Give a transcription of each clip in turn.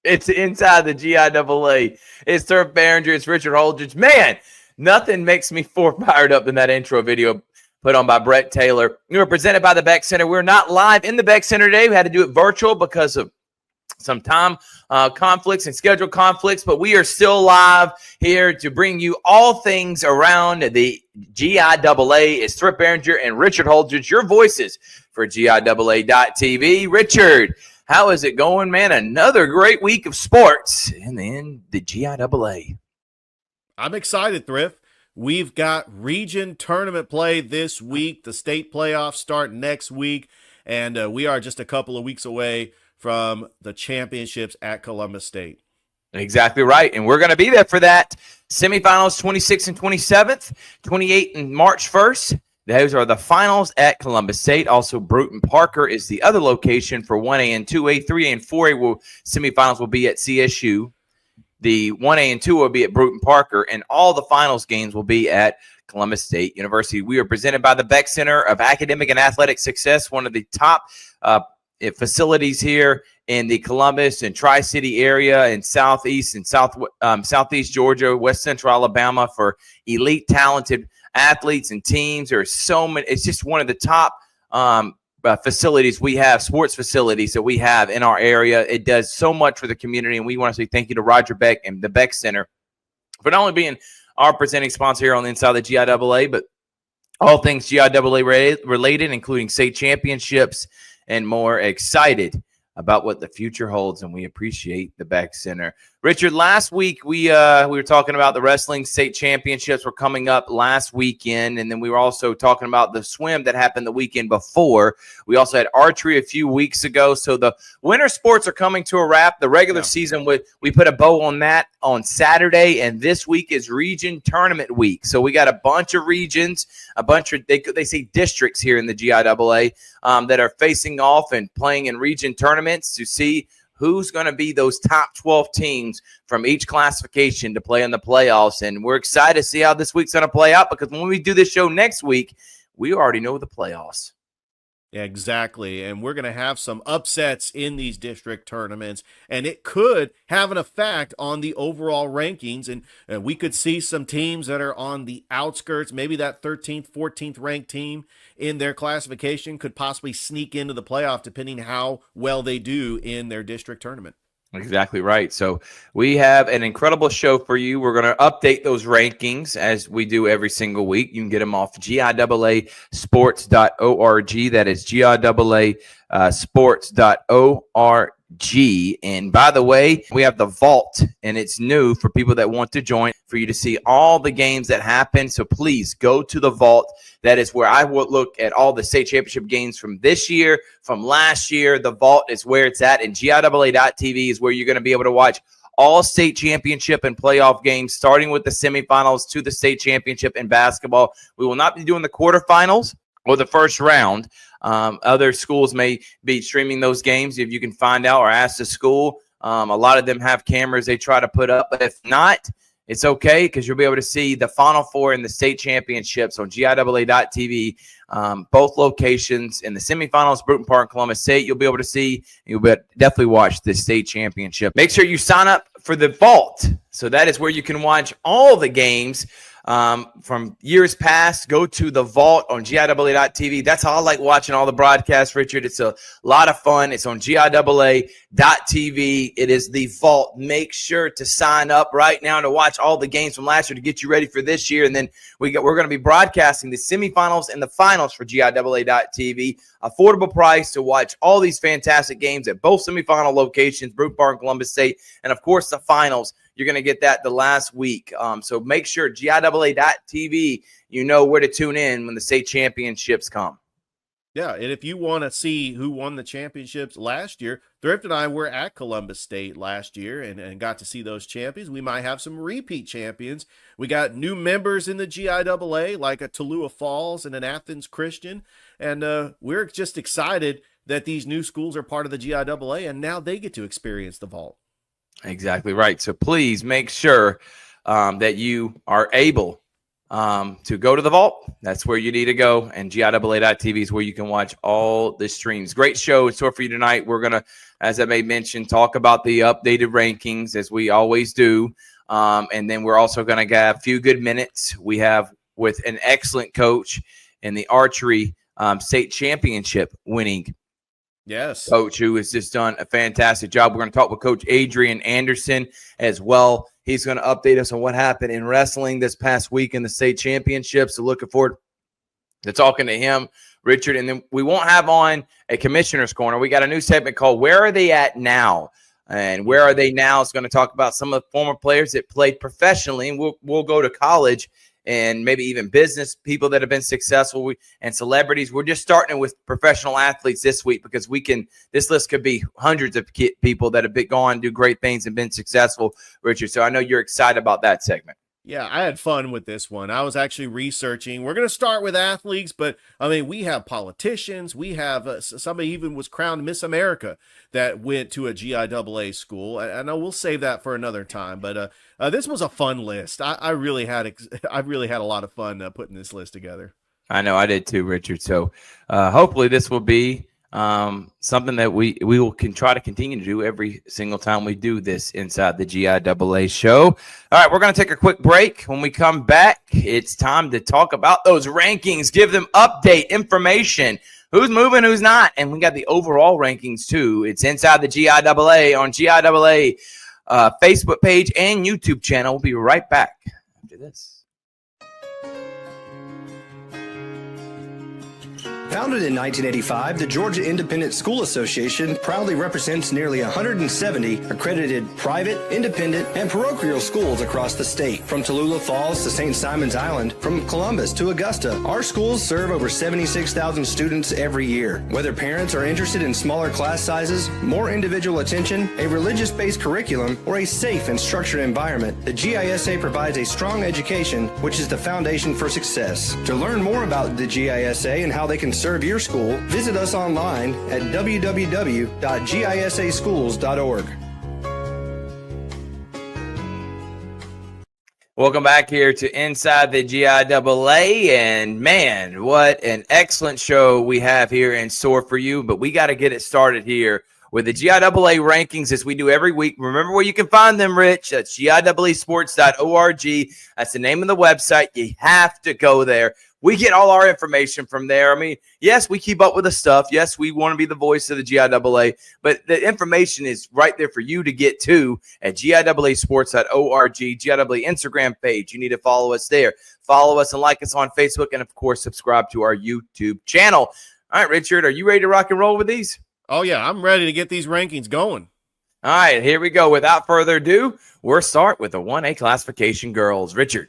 It's inside the GIAA. It's Thrift, Barringer. It's Richard Holdridge. Man, nothing makes me more fired up than that intro video put on by Brett Taylor. We were presented by the Beck Center. We're not live in the Beck Center today. We had to do it virtual because of some time conflicts and schedule conflicts, but we are still live here to bring you all things around the GIAA. It's Thrift, Barringer and Richard Holdridge, your voices for GIAA.TV. Richard, how is it going, man? Another great week of sports in the GIAA. I'm excited, Thrift. We've got region tournament play this week. The state playoffs start next week, and we are just a couple of weeks away from the championships at Columbus State. Exactly right, and we're going to be there for that. Semifinals 26th and 27th, 28th and March 1st. Those are the finals at Columbus State. Also, Bruton Parker is the other location for 1A and 2A. 3A and 4A semifinals will be at CSU. The 1A and 2 will be at Bruton Parker, and all the finals games will be at Columbus State University. We are presented by the Beck Center of Academic and Athletic Success, one of the top facilities here in the Columbus and Tri-City area and southeast and southeast Georgia, west central Alabama for elite talented athletes and teams. There are so many. It's just one of the top facilities we have, sports facilities that we have in our area. It does so much for the community, and we want to say thank you to Roger Beck and the Beck Center for not only being our presenting sponsor here on the inside of the GIAA, but all things GIAA related, including state championships and more. Excited about what the future holds, and we appreciate the Beck Center. Richard, last week we were talking about the wrestling state championships were coming up last weekend, and then we were also talking about the swim that happened the weekend before. We also had archery a few weeks ago. So the winter sports are coming to a wrap. The regular season, we put a bow on that on Saturday, and this week is region tournament week. So we got a bunch of regions, a bunch of they say districts here in the GIAA that are facing off and playing in region tournaments to see who's going to be those top 12 teams from each classification to play in the playoffs. And we're excited to see how this week's going to play out, because when we do this show next week, we already know the playoffs. Yeah, exactly. And we're going to have some upsets in these district tournaments, and it could have an effect on the overall rankings. And we could see some teams that are on the outskirts, maybe that 13th, 14th ranked team in their classification could possibly sneak into the playoff depending how well they do in their district tournament. Exactly right. So we have an incredible show for you. We're going to update those rankings as we do every single week. You can get them off GIAA sports.org. That is GIAA sports.org. And by the way, we have the vault, and it's new for people that want to join, for you to see all the games that happen. So please go to the vault. That is where I will look at all the state championship games from this year, from last year. The vault is where it's at, and GIAA.TV is where you're going to be able to watch all state championship and playoff games, starting with the semifinals to the state championship in basketball. We will not be doing the quarterfinals or the first round. Other schools may be streaming those games if you can find out or ask the school. A lot of them have cameras they try to put up, but if not, it's okay, because you'll be able to see the Final Four and the state championships on GIAA.TV, both locations. In the semifinals, Bruton Park, Columbus State, you'll be able to see. You'll definitely watch the state championship. Make sure you sign up for the vault. So that is where you can watch all the games from years past. Go to the vault on GIAA.TV. That's how I like watching all the broadcasts, Richard. It's a lot of fun. It's on GIAA.TV. It is the vault. Make sure to sign up right now to watch all the games from last year to get you ready for this year. And then we're going to be broadcasting the semifinals and the finals for GIAA.TV. Affordable price to watch all these fantastic games at both semifinal locations, Bruton Park, Columbus State, and of course the finals. You're going to get that the last week. So make sure GIAA.TV, you know where to tune in when the state championships come. Yeah, and if you want to see who won the championships last year, Thrift and I were at Columbus State last year and got to see those champions. We might have some repeat champions. We got new members in the GIAA, like a Tallulah Falls and an Athens Christian. And we're just excited that these new schools are part of the GIAA, and now they get to experience the vault. Exactly right. So please make sure that you are able to go to the vault, that's where you need to go. And GIAA.tv is where you can watch all the streams. Great show in store for you tonight. We're going to, as I may mention, talk about the updated rankings as we always do. And then we're also going to have a few good minutes we have with an excellent coach in the archery state championship winning coach who has just done a fantastic job. We're going to talk with Coach Adrian Anderson as well. He's going to update us on what happened in wrestling this past week in the state championships. So looking forward to talking to him, Richard. And then we won't have on a commissioner's corner. We got a new segment called Where Are They At Now? And Where Are They Now is going to talk about some of the former players that played professionally. And we'll go to college and maybe even business people that have been successful and celebrities. We're just starting with professional athletes this week because this list could be hundreds of people that have been gone, do great things and been successful, Richard. So I know you're excited about that segment. Yeah, I had fun with this one. I was actually researching. We're going to start with athletes, but I mean, we have politicians. We have somebody even was crowned Miss America that went to a GIAA school. I know we'll save that for another time, but this was a fun list. I really had a lot of fun putting this list together. I know I did too, Richard. So hopefully this will be something that we can try to continue to do every single time we do this inside the GIAA show. All right, we're going to take a quick break. When we come back, it's time to talk about those rankings, give them update information, who's moving, who's not, and we got the overall rankings too. It's inside the GIAA on GIAA Facebook page and YouTube channel. We'll be right back after this. Founded in 1985, the Georgia Independent School Association proudly represents nearly 170 accredited private, independent, and parochial schools across the state. From Tallulah Falls to St. Simon's Island, from Columbus to Augusta, our schools serve over 76,000 students every year. Whether parents are interested in smaller class sizes, more individual attention, a religious-based curriculum, or a safe and structured environment, the GISA provides a strong education, which is the foundation for success. To learn more about the GISA and how they can serve your school, visit us online at www.gisaschools.org. Welcome back here to Inside the GIAA, and man, what an excellent show we have here in store for you, but we got to get it started here with the GIAA rankings as we do every week. Remember where you can find them, Rich. That's giaasports.org. That's the name of the website. You have to go there. We get all our information from there. I mean, yes, we keep up with the stuff. Yes, we want to be the voice of the GIAA, but the information is right there for you to get to at giaasports.org, GIAA Instagram page. You need to follow us there. Follow us and like us on Facebook, and, of course, subscribe to our YouTube channel. All right, Richard, are you ready to rock and roll with these? Oh, yeah, I'm ready to get these rankings going. All right, here we go. Without further ado, we'll start with the 1A classification girls. Richard.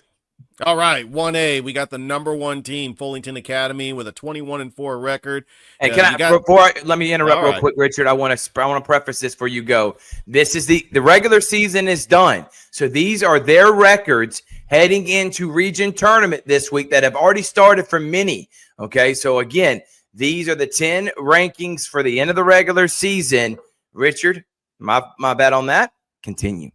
All right, 1A, we got the number one team, Fulington Academy, with a 21-4 record. And let me interrupt real quick, Richard. I want to preface this before you go. This is the regular season is done, so these are their records heading into region tournament this week that have already started for many. Okay, so again, these are the 10 rankings for the end of the regular season. Richard, my bet on that. Continue.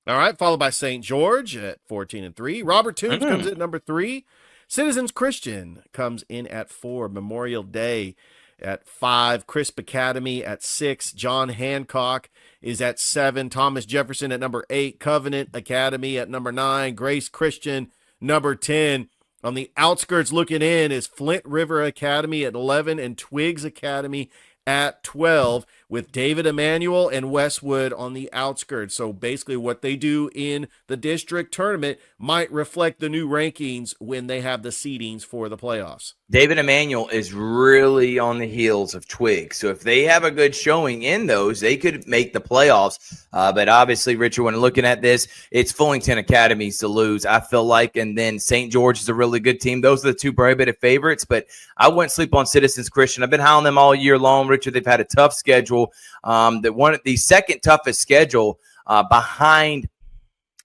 All right, followed by St. George at 14-3. Robert Toombs comes in at number 3. Citizens Christian comes in at 4. Memorial Day at 5. Crisp Academy at 6. John Hancock is at 7. Thomas Jefferson at number 8. Covenant Academy at number 9. Grace Christian, number 10. On the outskirts looking in is Flint River Academy at 11 and Twiggs Academy at 12, with David Emanuel and Westwood on the outskirts. So basically what they do in the district tournament might reflect the new rankings when they have the seedings for the playoffs. David Emanuel is really on the heels of Twiggs. So if they have a good showing in those, they could make the playoffs. But obviously, Richard, when looking at this, it's Fulington Academies to lose, I feel like. And then St. George is a really good team. Those are the two prohibitive favorites. But I wouldn't sleep on Citizens Christian. I've been high on them all year long, Richard. They've had a tough schedule. The second toughest schedule behind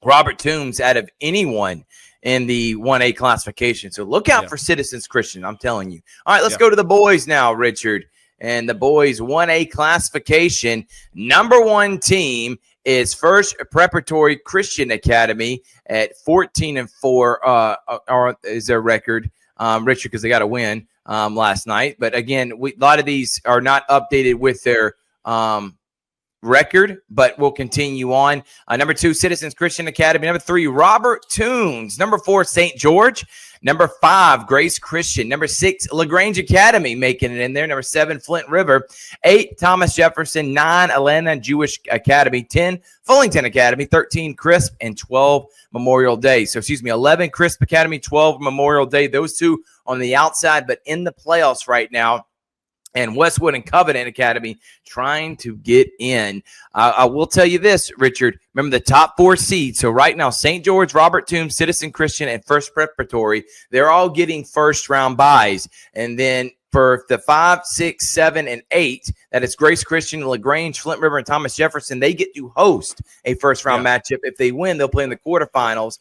Robert Toombs out of anyone in the 1A classification. So look out for Citizens Christian, I'm telling you. All right, let's go to the boys now, Richard. And the boys 1A classification, number one team is First Preparatory Christian Academy at 14-4. Is their record, Richard? Because they got to win last night. But again, a lot of these are not updated with their record, but we'll continue on. Number 2, Citizens Christian Academy. Number 3, Robert Toombs. Number 4, St. George. Number 5, Grace Christian. Number 6, LaGrange Academy making it in there. Number 7, Flint River. 8, Thomas Jefferson. 9, Atlanta Jewish Academy. 10, Fullington Academy. 13, Crisp. And 12, Memorial Day. 11, Crisp Academy. 12, Memorial Day. Those two on the outside, but in the playoffs right now. And Westwood and Covenant Academy trying to get in. I will tell you this, Richard. Remember the top 4 seeds. So right now, St. George, Robert Toombs, Citizen Christian, and First Preparatory, they're all getting first-round buys. And then for the 5, 6, 7, and 8, that is Grace Christian, LaGrange, Flint River, and Thomas Jefferson, they get to host a first-round matchup. If they win, they'll play in the quarterfinals.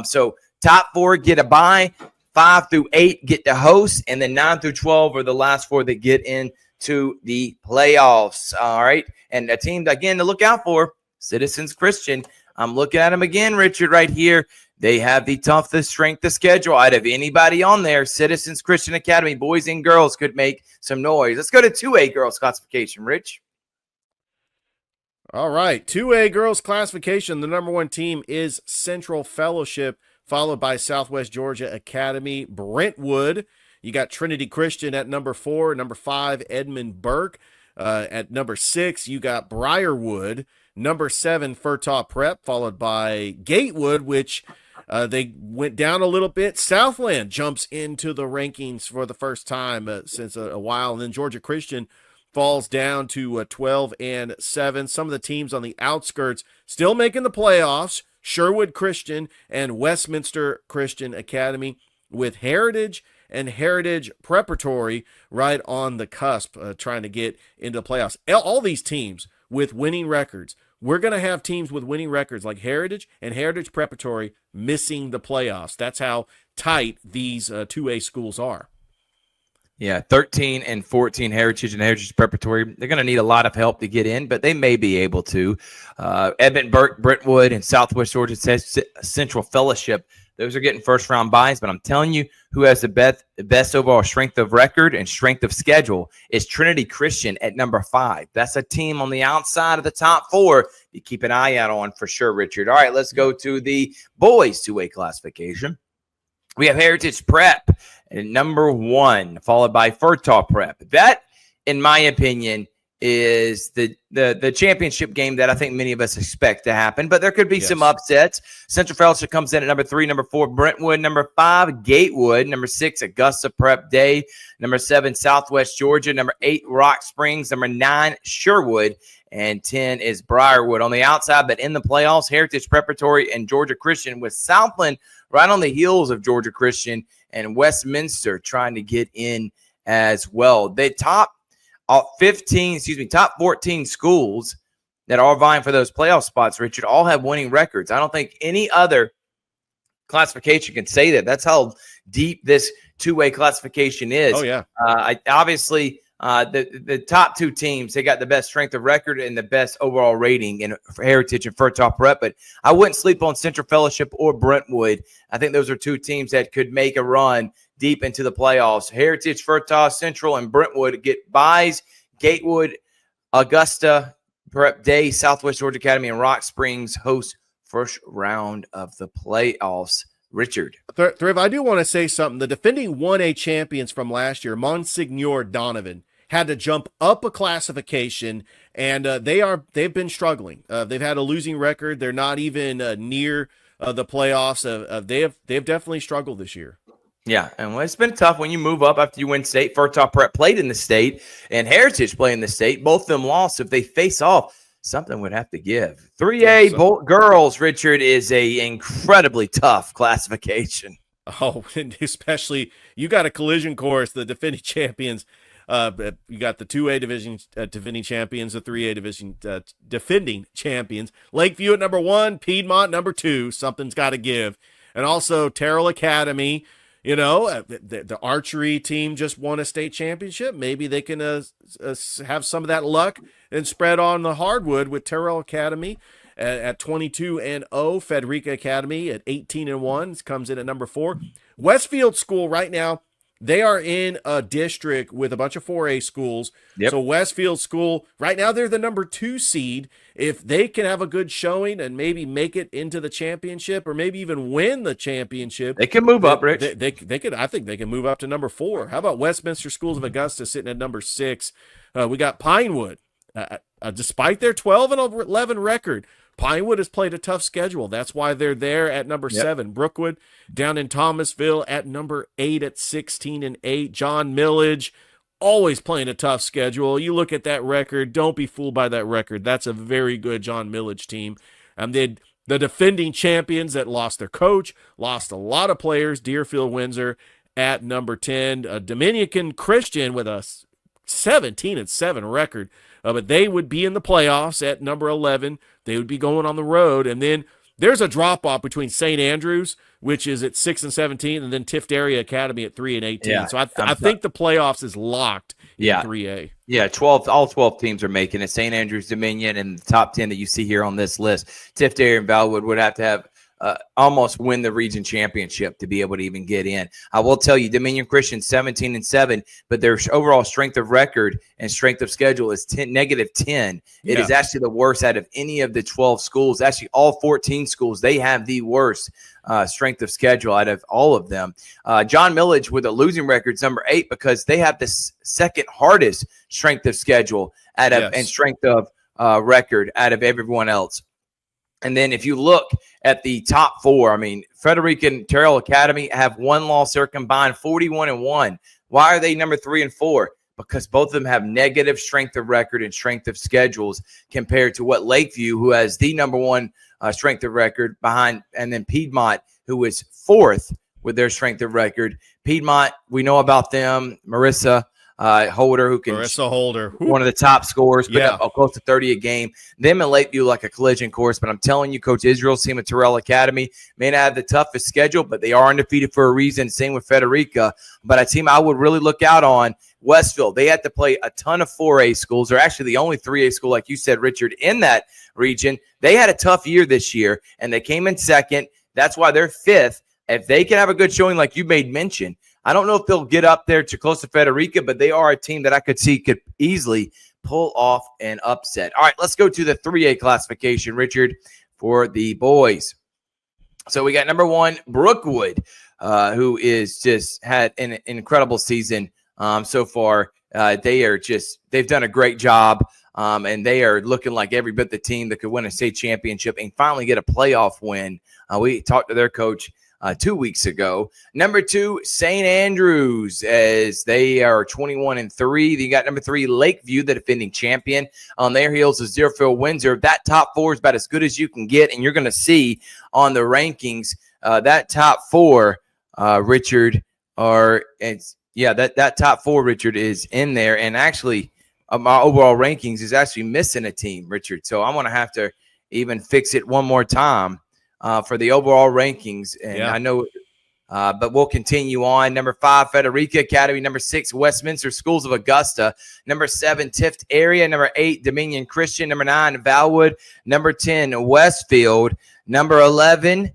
So top 4 get a bye. 5 through 8 get to host, and then 9 through 12 are the last 4 that get into the playoffs. All right. And a team, again, to look out for, Citizens Christian. I'm looking at them again, Richard, right here. They have the toughest strength of schedule out of anybody on there. Citizens Christian Academy, boys and girls could make some noise. Let's go to 2A girls classification, Rich. All right. 2A girls classification. The number 1 team is Central Fellowship, followed by Southwest Georgia Academy, Brentwood. You got Trinity Christian at number 4. Number 5, Edmund Burke. At number 6, you got Briarwood. Number 7, Furtaw Prep, followed by Gatewood, which they went down a little bit. Southland jumps into the rankings for the first time since a while. And then Georgia Christian falls down to 12-7. Some of the teams on the outskirts still making the playoffs. Sherwood Christian and Westminster Christian Academy, with Heritage and Heritage Preparatory right on the cusp, trying to get into the playoffs. All these teams with winning records. We're going to have teams with winning records like Heritage and Heritage Preparatory missing the playoffs. That's how tight these 2A schools are. Yeah, 13 and 14 Heritage and Heritage Preparatory. They're going to need a lot of help to get in, but they may be able to. Edmund Burke, Brentwood, and Southwest Georgia Central Fellowship, those are getting first-round buys, but I'm telling you who has the best overall strength of record and strength of schedule is Trinity Christian at number 5. That's a team on the outside of the top 4 you keep an eye out on for sure, Richard. All right, let's go to the boys 2A classification. We have Heritage Prep at number 1, followed by Furtaw Prep. That, in my opinion, is the championship game that I think many of us expect to happen, but there could be some upsets. Central Fellowship comes in at number 3, number 4, Brentwood, number 5, Gatewood, number 6, Augusta Prep Day, number 7, Southwest Georgia, number 8, Rock Springs, number 9, Sherwood, and 10 is Briarwood. On the outside, but in the playoffs, Heritage Preparatory and Georgia Christian, with Southland right on the heels of Georgia Christian and Westminster trying to get in as well. The top 14 schools that are vying for those playoff spots, Richard, all have winning records. I don't think any other classification can say that. That's how deep this 2A classification is. Oh, yeah. Obviously, the top 2 teams, they got the best strength of record and the best overall rating in Heritage and Furtaw Prep, but I wouldn't sleep on Central Fellowship or Brentwood. I think those are 2 teams that could make a run deep into the playoffs. Heritage, Furtaw, Central, and Brentwood get buys. Gatewood, Augusta Prep Day, Southwest Georgia Academy, and Rock Springs host first round of the playoffs. Richard. Thrift, I do want to say something. The defending 1A champions from last year, Monsignor Donovan, had to jump up a classification, and they've been struggling. They've had a losing record. They're not even near the playoffs. They've definitely struggled this year. Yeah, and it's been tough when you move up after you win state. Furtaw Prep played in the state, and Heritage played in the state. Both of them lost. If they face off, something would have to give. 3A girls, Richard, is a incredibly tough classification. Oh, and especially you got a collision course, the defending champions. You got the 2A division defending champions, the 3A division defending champions. Lakeview at number 1, Piedmont number 2. Something's got to give. And also Terrell Academy. You know, the archery team just won a state championship. Maybe they can have some of that luck and spread on the hardwood with Terrell Academy. at 22-0. Frederica Academy at 18-1 comes in at number 4. Westfield School right now, they are in a district with a bunch of 4A schools. Yep. So Westfield School, right now they're the number 2 seed. If they can have a good showing and maybe make it into the championship or maybe even win the championship, They can move up, Rich. They could. I think they can move up to number 4. How about Westminster Schools of Augusta sitting at number 6? We got Pinewood. Despite their 12-11 record, Pinewood has played a tough schedule. That's why they're there at number 7. Brookwood down in Thomasville at number 8 at 16-8. John Millage always playing a tough schedule. You look at that record, don't be fooled by that record. That's a very good John Millage team. The defending champions that lost their coach, lost a lot of players, Deerfield Windsor at number 10. Dominican Christian with a 17-7 record. But they would be in the playoffs at number 11. They would be going on the road. And then there's a drop-off between St. Andrews, which is at 6-17, and then Thrift Area Academy at 3-18. Yeah, so I think the playoffs is locked in 3A. Yeah, all 12 teams are making it. St. Andrews, Dominion, and the top 10 that you see here on this list. Thrift Area and Valwood would have to have almost win the region championship to be able to even get in. I will tell you, Dominion Christian 17-7, but their overall strength of record and strength of schedule is -10. It is actually the worst out of any of the 12 schools. Actually, all 14 schools, they have the worst strength of schedule out of all of them. John Millage with a losing record is number 8 because they have the second hardest strength of schedule and strength of record out of everyone else. And then if you look at the top 4, I mean, Frederica and Terrell Academy have one loss. They're combined 41-1. Why are they number 3 and 4? Because both of them have negative strength of record and strength of schedules compared to what Lakeview, who has the number 1 strength of record behind, and then Piedmont, who is 4th with their strength of record. Piedmont, we know about them. Marissa Holder, who can Marissa Holder, one of the top scorers, put up close to 30 a game. Them and Lakeview like a collision course, but I'm telling you, Coach Israel's team at Terrell Academy may not have the toughest schedule, but they are undefeated for a reason. Same with Frederica, but a team I would really look out on, Westfield. They had to play a ton of 4A schools. They're actually the only 3A school, like you said, Richard, in that region. They had a tough year this year, and they came in second. That's why they're 5th. If they can have a good showing like you made mention, I don't know if they'll get up there to close to Frederica, but they are a team that I could see could easily pull off an upset. All right, let's go to the 3A classification, Richard, for the boys. So we got number 1, Brookwood, who is just had an incredible season so far. They've done a great job, and they are looking like every bit the team that could win a state championship and finally get a playoff win. We talked to their coach 2 weeks ago. Number 2, St. Andrews, as they are 21-3. You got number 3, Lakeview, the defending champion. On their heels is Deerfield Windsor. That top 4 is about as good as you can get, and you're going to see on the rankings that top 4, Richard, that top 4, Richard, is in there. And actually, my overall rankings is actually missing a team, Richard. So I'm going to have to even fix it one more time for the overall rankings. And I know, but we'll continue on. Number 5, Frederica Academy. Number 6, Westminster Schools of Augusta. Number 7, Thrift Area. Number 8, Dominion Christian. Number 9, Valwood. Number 10, Westfield. Number 11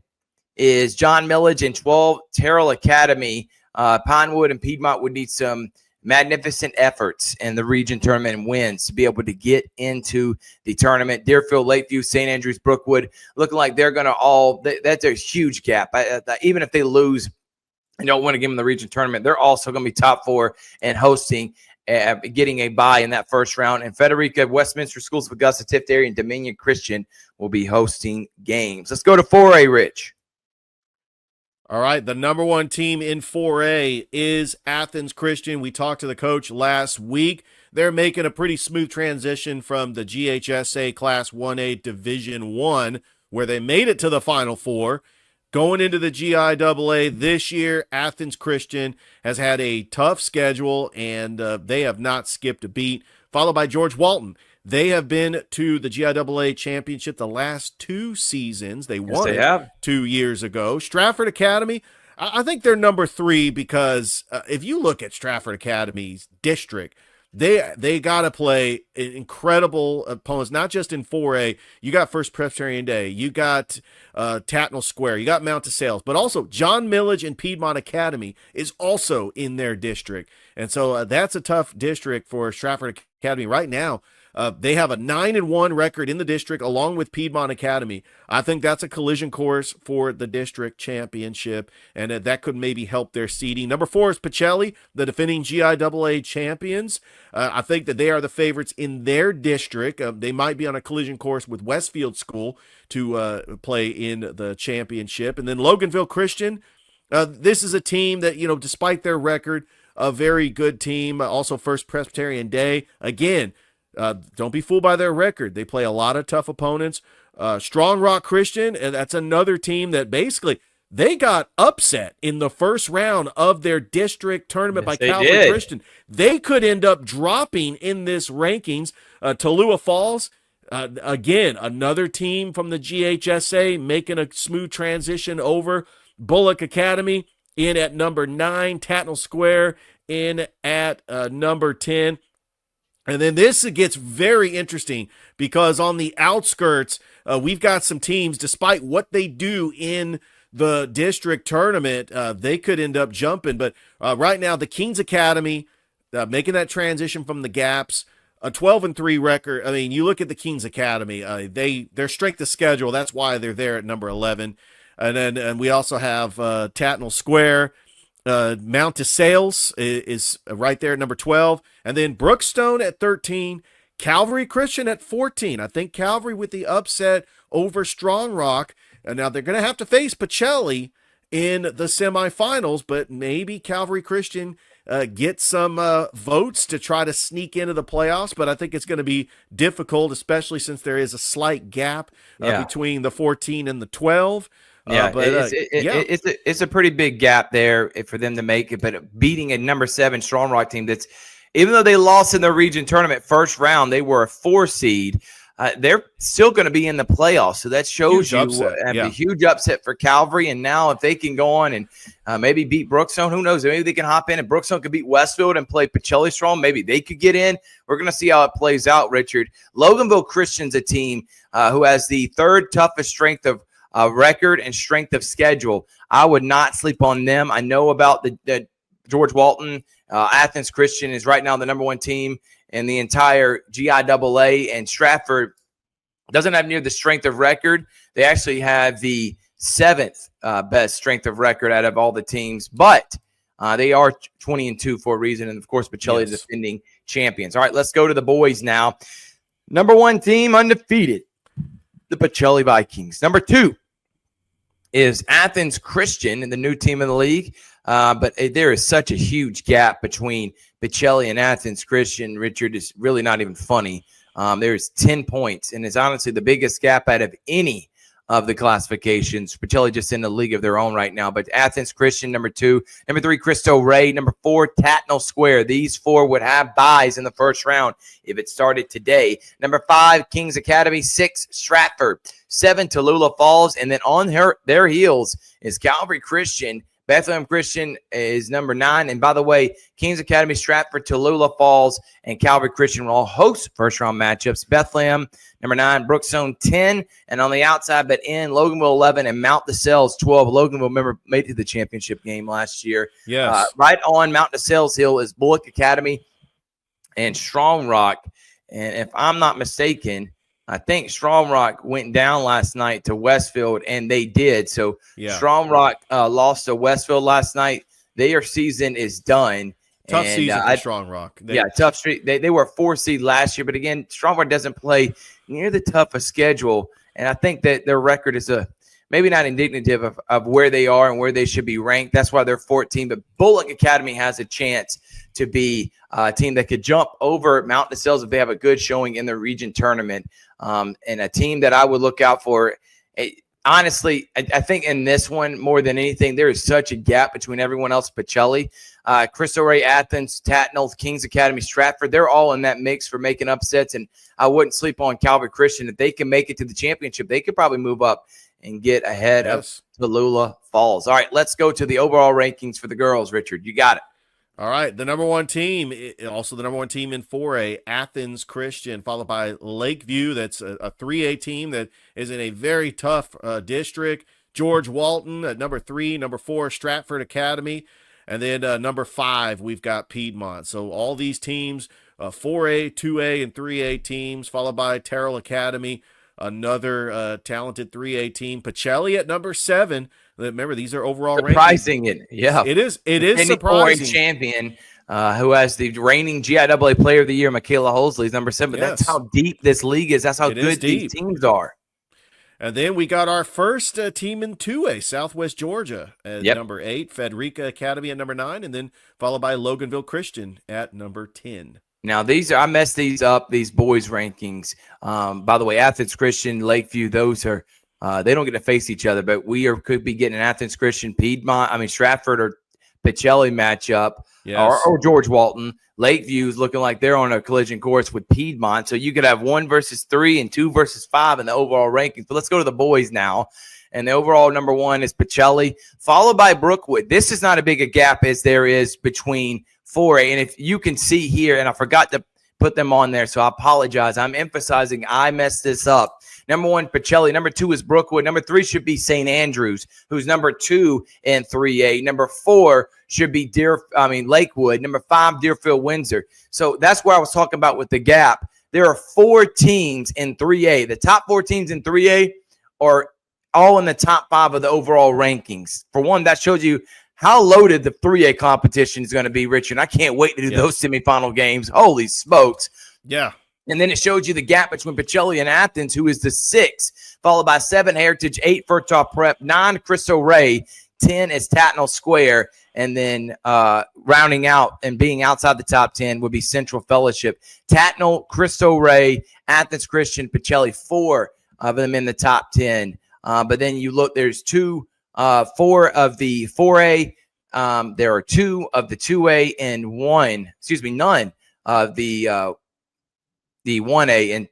is John Millage, and 12, Terrell Academy. Pinewood and Piedmont would need some magnificent efforts in the region tournament and wins to be able to get into the tournament. Deerfield, Lakeview, St. Andrews, Brookwood looking like they're going to that's a huge gap. Even if they lose and don't win a game in the region tournament, they're also going to be top 4 and hosting, getting a bye in that first round. And Frederica, Westminster Schools of Augusta, Thrift Area, and Dominion Christian will be hosting games. Let's go to 4A, Rich. All right, the number 1 team in 4A is Athens Christian. We talked to the coach last week. They're making a pretty smooth transition from the GHSA Class 1A Division 1, where they made it to the Final Four. Going into the GIAA this year, Athens Christian has had a tough schedule, and they have not skipped a beat, followed by George Walton. They have been to the GIAA championship the last 2 seasons. They won it 2 years ago. Stratford Academy, I think they're number 3 because if you look at Stratford Academy's district, they got to play incredible opponents, not just in 4A. You got First Presbyterian Day, you got Tatnall Square, you got Mount DeSales, but also John Millage and Piedmont Academy is also in their district. And so that's a tough district for Stratford Academy right now. They have a 9-1 record in the district along with Piedmont Academy. I think that's a collision course for the district championship, and that could maybe help their seeding. Number 4 is Pacelli, the defending GIAA champions. I think that they are the favorites in their district. They might be on a collision course with Westfield School to play in the championship. And then Loganville Christian, this is a team that, despite their record, a very good team. Also First Presbyterian Day. Again, don't be fooled by their record. They play a lot of tough opponents. Strong Rock Christian, and that's another team that basically they got upset in the first round of their district tournament by Calvary Christian. They could end up dropping in this rankings. Tallulah Falls, again, another team from the GHSA making a smooth transition over. Bullock Academy in at number 9. Tatnall Square in at number 10. And then this gets very interesting because on the outskirts, we've got some teams, despite what they do in the district tournament, they could end up jumping. But right now, the Kings Academy, making that transition from the gaps, a 12-3 record. I mean, you look at the Kings Academy, their strength of schedule, that's why they're there at number 11. And we also have Tatnall Square. Mount DeSales is right there at number 12. And then Brookstone at 13. Calvary Christian at 14. I think Calvary with the upset over Strong Rock. And now they're going to have to face Pacelli in the semifinals, but maybe Calvary Christian get some votes to try to sneak into the playoffs. But I think it's going to be difficult, especially since there is a slight gap between the 14 and the 12. It's a pretty big gap there for them to make it. But beating a number 7 Strong Rock team that's, even though they lost in the region tournament first round, they were a 4 seed. They're still going to be in the playoffs. So that shows a huge upset for Calvary. And now if they can go on and maybe beat Brookstone, who knows? Maybe they can hop in and Brookstone could beat Westfield and play Pacelli strong. Maybe they could get in. We're going to see how it plays out, Richard. Loganville Christian's a team who has the 3rd toughest strength of record and strength of schedule. I would not sleep on them. I know about the George Walton. Athens Christian is right now the number 1 team in the entire GIAA, and Stratford doesn't have near the strength of record. They actually have the 7th best strength of record out of all the teams, but they are 20-2 for a reason. And of course, Pacelli is defending champions. All right, let's go to the boys now. Number 1 team undefeated, the Pacelli Vikings. Number 2 is Athens Christian, and the new team in the league. But there is such a huge gap between Pacelli and Athens Christian, Richard. Is really not even funny. There's 10 points, and it's honestly the biggest gap out of any of the classifications. Pacelli just in the league of their own right now. But Athens Christian, number 2. Number 3, Cristo Rey. Number 4, Tatnall Square. These 4 would have buys in the first round if it started today. Number 5, Kings Academy. 6, Stratford. 7, Tallulah Falls. And then on their heels is Calvary Christian. Bethlehem Christian is number 9. And by the way, Kings Academy, Stratford, Tallulah Falls, and Calvary Christian will all host first-round matchups. Bethlehem, number 9, Brookstone, 10. And on the outside, but in Loganville, 11, and Mount DeSales, 12. Loganville, remember, made it to the championship game last year. Yes. Right on Mount DeSales Hill is Bullock Academy and Strong Rock. And if I'm not mistaken, I think Strong Rock went down last night to Westfield, and they did. So Strong Rock lost to Westfield last night. Their season is done. Tough season for Strong Rock. Tough street. They were a 4 seed last year, but again, Strong Rock doesn't play near the toughest schedule, and I think that their record is maybe not indicative of where they are and where they should be ranked. That's why they're 14. But Bullock Academy has a chance to be a team that could jump over Mount DeSales if they have a good showing in the region tournament. And a team that I would look out for. Honestly, I think in this one, more than anything, there is such a gap between everyone else. Pacelli, Cristo Rey, Athens, Tatnall, Kings Academy, Stratford, they're all in that mix for making upsets. And I wouldn't sleep on Calvary Christian. If they can make it to the championship, they could probably move up and get ahead of Tallulah Falls. All right, let's go to the overall rankings for the girls, Richard. You got it. All right, the number one team, also the number one team in 4A, Athens Christian, followed by Lakeview. That's a 3A team that is in a very tough district. George Walton at number 3, number 4, Stratford Academy, and then number 5, we've got Piedmont. So all these teams, 4A, 2A, and 3A teams, followed by Terrell Academy, another talented 3A team. Pacelli at number 7. Remember, these are overall surprising rankings. Yeah, it is surprising. Champion, who has the reigning GIAA Player of the Year, Michaela Holsley, is number 7. Yes. That's how deep this league is. That's how good these teams are. And then we got our first team in 2A, Southwest Georgia at number 8, Frederica Academy at number 9, and then followed by Loganville Christian at number 10. Now, I messed these up, these boys' rankings. By the way, Athens Christian, Lakeview, those are they don't get to face each other, but could be getting an Athens Christian, Stratford or Pacelli matchup, or George Walton. Lakeview's looking like they're on a collision course with Piedmont, so you could have 1 versus 3 and 2 versus 5 in the overall rankings. But let's go to the boys now, and the overall number 1 is Pacelli, followed by Brookwood. This is not as big a gap as there is between 4A, and if you can see here, and I forgot to put them on there, so I apologize. I'm emphasizing I messed this up. Number 1, Pacelli. Number 2 is Brookwood. Number 3 should be St. Andrews, who's number 2 in 3A. Number 4 should be Lakewood. Number 5, Deerfield Windsor. So that's where I was talking about with the gap. There are 4 teams in 3A. The top 4 teams in 3A are all in the top 5 of the overall rankings. For one, that shows you how loaded the 3A competition is going to be, Richard. I can't wait to do those semifinal games. Holy smokes. Yeah. And then it showed you the gap between Pacelli and Athens, who is the 6, followed by 7, Heritage, 8, Furtaw Prep, 9, Cristo Rey, 10 is Tatnall Square, and then rounding out and being outside the top 10 would be Central Fellowship. Tatnall, Cristo Rey, Athens Christian, Pacelli, 4 of them in the top 10. But then you look, there's 4 of the 4A. There are 2 of the 2A and none of the 1A, and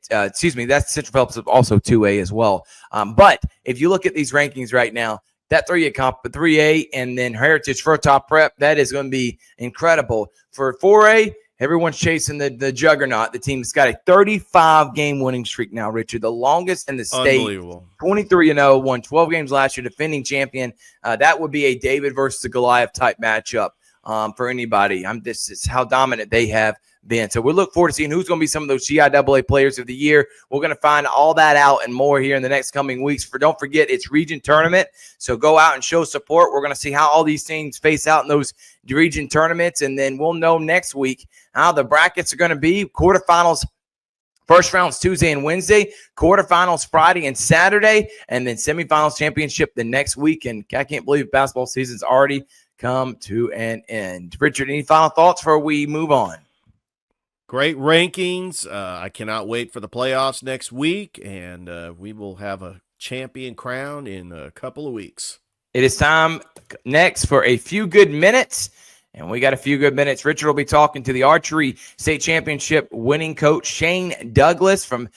that's Central Phelps also 2A as well. But if you look at these rankings right now, that 3A and then Heritage Furtaw Prep, that is going to be incredible. For 4A, everyone's chasing the juggernaut. The team's got a 35-game winning streak now, Richard, the longest in the state. Unbelievable. 23-0, won 12 games last year, defending champion. That would be a David versus the Goliath type matchup for anybody. This is how dominant they have been. So we look forward to seeing who's going to be some of those GIAA Players of the Year. We're going to find all that out and more here in the next coming weeks. Don't forget, it's region tournament, so go out and show support. We're going to see how all these teams face out in those region tournaments, and then we'll know next week how the brackets are going to be. Quarterfinals, first round's Tuesday and Wednesday, quarterfinals Friday and Saturday, and then semifinals championship the next week. And I can't believe basketball season's already come to an end. Richard, any final thoughts before we move on? Great rankings. I cannot wait for the playoffs next week, and we will have a champion crown in a couple of weeks. It is time next for a few good minutes, and we got a few good minutes. Richard will be talking to the archery state championship winning coach Shane Douglas from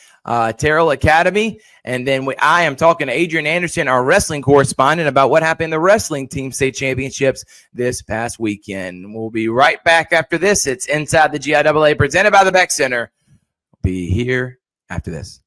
Terrell Academy, and then I am talking to Adrian Anderson, our wrestling correspondent, about what happened in the wrestling team state championships this past weekend. We'll be right back after this. It's Inside the GIAA, presented by the Beck Center. We'll be here after this.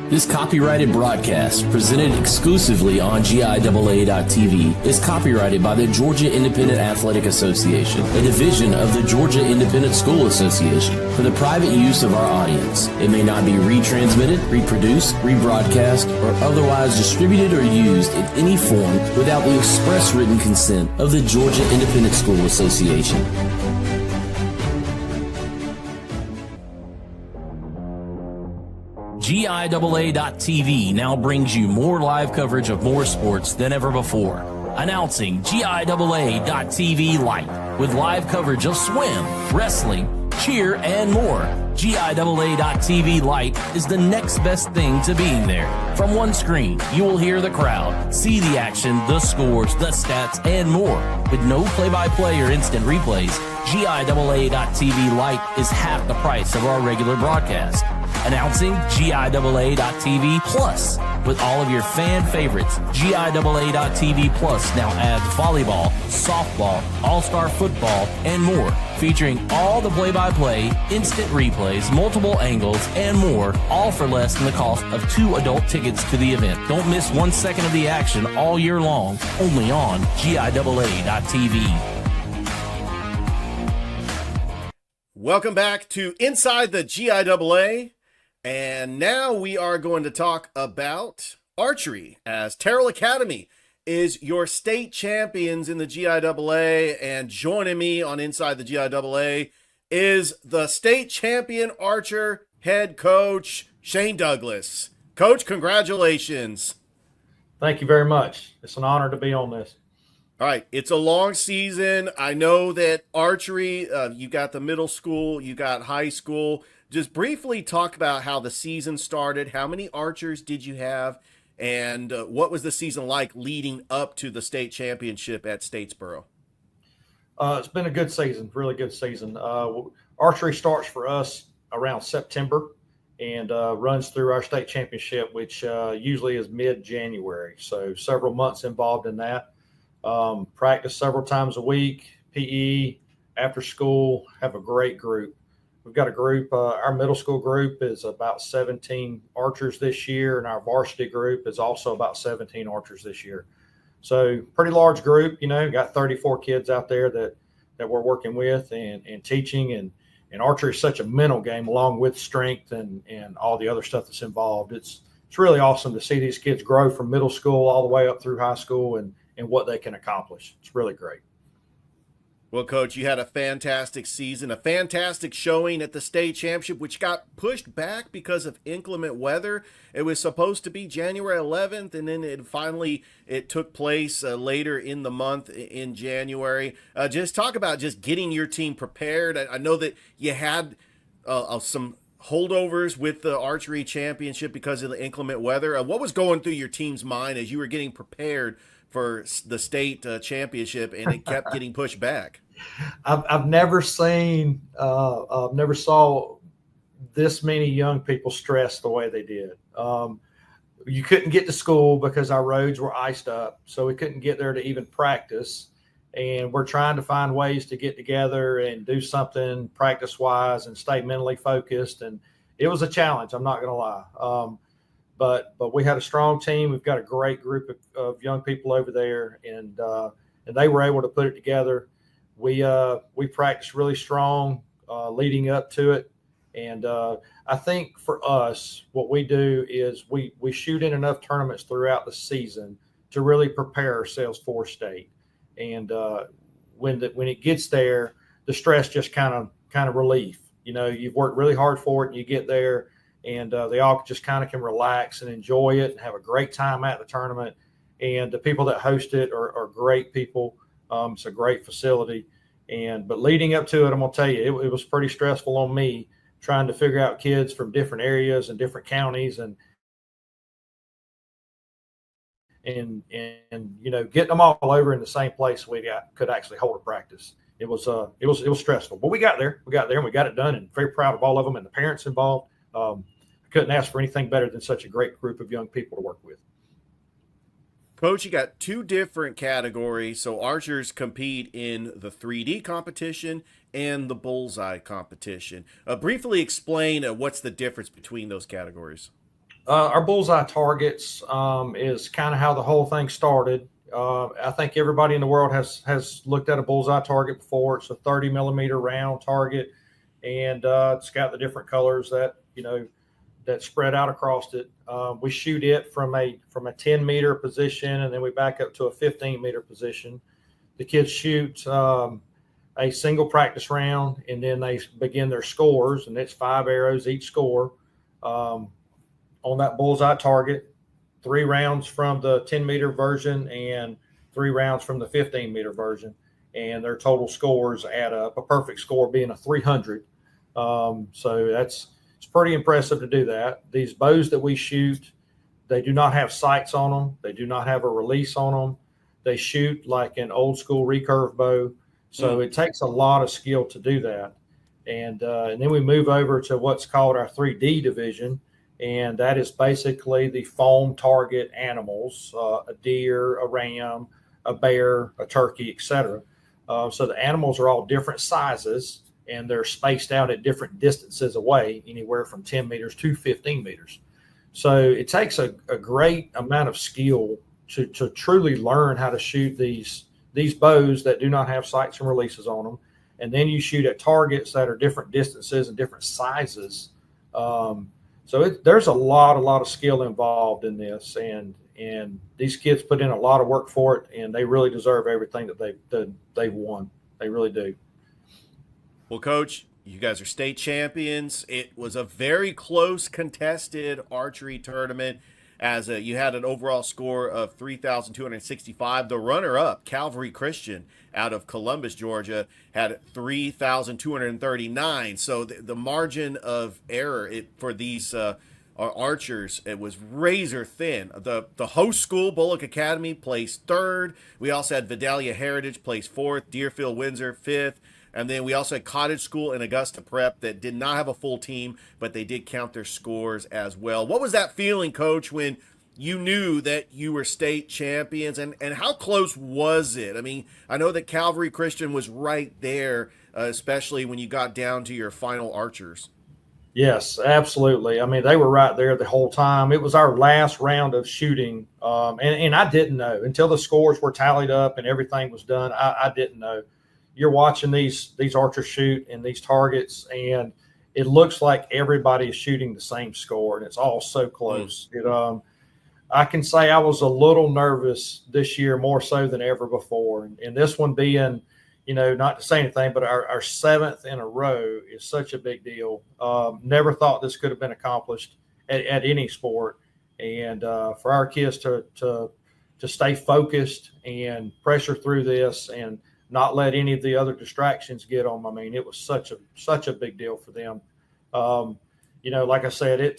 This copyrighted broadcast, presented exclusively on GIAA.tv, is copyrighted by the Georgia Independent Athletic Association, a division of the Georgia Independent School Association, for the private use of our audience. It may not be retransmitted, reproduced, rebroadcast, or otherwise distributed or used in any form without the express written consent of the Georgia Independent School Association. GIAA.tv now brings you more live coverage of more sports than ever before. Announcing GIAA.tv Lite, with live coverage of swim, wrestling, cheer, and more. GIAA.tv Lite is the next best thing to being there. From one screen, you will hear the crowd, see the action, the scores, the stats, and more. With no play-by-play or instant replays, GIAA.tv Lite is half the price of our regular broadcast. Announcing GIAA.tv Plus, with all of your fan favorites. GIAA.tv Plus now adds volleyball, softball, all-star football, and more, featuring all the play-by-play, instant replays, multiple angles, and more, all for less than the cost of 2 adult tickets to the event. Don't miss 1 second of the action all year long, only on GIAA.tv. Welcome back to Inside the GIAA, and now we are going to talk about archery, as Terrell Academy is your state champions in the GIAA, and joining me on Inside the GIAA is the state champion archer head coach, Shane Douglas. Coach, congratulations. Thank you very much. It's an honor to be on this. All right, it's a long season. I know that archery, you got the middle school, you got high school. Just briefly talk about how the season started. How many archers did you have? And what was the season like leading up to the state championship at Statesboro? It's been a good season, really good season. Archery starts for us around September and runs through our state championship, which usually is mid-January. So several months involved in that. Practice several times a week, PE, after school, have a great group. We've got a group, our middle school group is about 17 archers this year, and our varsity group is also about 17 archers this year. So pretty large group, got 34 kids out there that we're working with and teaching, and archery is such a mental game along with strength and all the other stuff that's involved. It's really awesome to see these kids grow from middle school all the way up through high school and what they can accomplish. It's really great. Well, Coach, you had a fantastic season, a fantastic showing at the state championship, which got pushed back because of inclement weather. It was supposed to be January 11th, and then it took place later in the month in January. Just talk about just getting your team prepared. I know that you had some holdovers with the archery championship because of the inclement weather. What was going through your team's mind as you were getting prepared for the state championship and it kept getting pushed back? I've never never saw this many young people stressed the way they did. You couldn't get to school because our roads were iced up, so we couldn't get there to even practice. And we're trying to find ways to get together and do something practice-wise and stay mentally focused. And it was a challenge, I'm not going to lie. But we had a strong team. We've got a great group of young people over there, and they were able to put it together. We practiced really strong leading up to it, and I think for us, what we do is we shoot in enough tournaments throughout the season to really prepare ourselves for state. And when it gets there, the stress just kind of relief. You've worked really hard for it, and you get there. And they all just kind of can relax and enjoy it and have a great time at the tournament. And the people that host it are great people. It's a great facility. But leading up to it, I'm going to tell you, it was pretty stressful on me trying to figure out kids from different areas and different counties and getting them all over in the same place could actually hold a practice. It was stressful, but we got there and we got it done, and very proud of all of them and the parents involved. Couldn't ask for anything better than such a great group of young people to work with. Coach, you got 2 different categories. So archers compete in the 3D competition and the bullseye competition. Briefly explain what's the difference between those categories. Our bullseye targets is kind of how the whole thing started. I think everybody in the world has looked at a bullseye target before. It's a 30 millimeter round target, and it's got the different colors that spread out across it. We shoot it from a 10 meter position, and then we back up to a 15 meter position. The kids shoot a single practice round, and then they begin their scores, and it's 5 arrows each score on that bullseye target. 3 rounds from the 10 meter version and 3 rounds from the 15 meter version, and their total scores add up, a perfect score being a 300. So it's pretty impressive to do that. These bows that we shoot, they do not have sights on them. They do not have a release on them. They shoot like an old school recurve bow. So it takes a lot of skill to do that. And then we move over to what's called our 3D division. And that is basically the foam target animals, a deer, a ram, a bear, a turkey, etc. So the animals are all different sizes, and they're spaced out at different distances away, anywhere from 10 meters to 15 meters. So it takes a great amount of skill to truly learn how to shoot these bows that do not have sights and releases on them. And then you shoot at targets that are different distances and different sizes. So there's a lot of skill involved in this, and these kids put in a lot of work for it, and they really deserve everything that they've won. They really do. Well, Coach, you guys are state champions. It was a very close contested archery tournament, as you had an overall score of 3,265. The runner-up, Calvary Christian out of Columbus, Georgia, had 3,239. So the margin of error for these archers, it was razor thin. The host school, Bullock Academy, placed third. We also had Vidalia Heritage placed fourth, Deerfield Windsor fifth. And then we also had Cottage School and Augusta Prep that did not have a full team, but they did count their scores as well. What was that feeling, Coach, when you knew that you were state champions, and how close was it? I mean, I know that Calvary Christian was right there, especially when you got down to your final archers. Yes, absolutely. I mean, they were right there the whole time. It was our last round of shooting, and I didn't know until the scores were tallied up and everything was done. I didn't know. You're watching these archers shoot and these targets, and it looks like everybody is shooting the same score, and it's all so close. I can say I was a little nervous this year, more so than ever before. And this one being, not to say anything, but our seventh in a row is such a big deal. Never thought this could have been accomplished at any sport. And for our kids to stay focused and pressure through this and not let any of the other distractions get them. I mean, it was such a big deal for them. Like I said,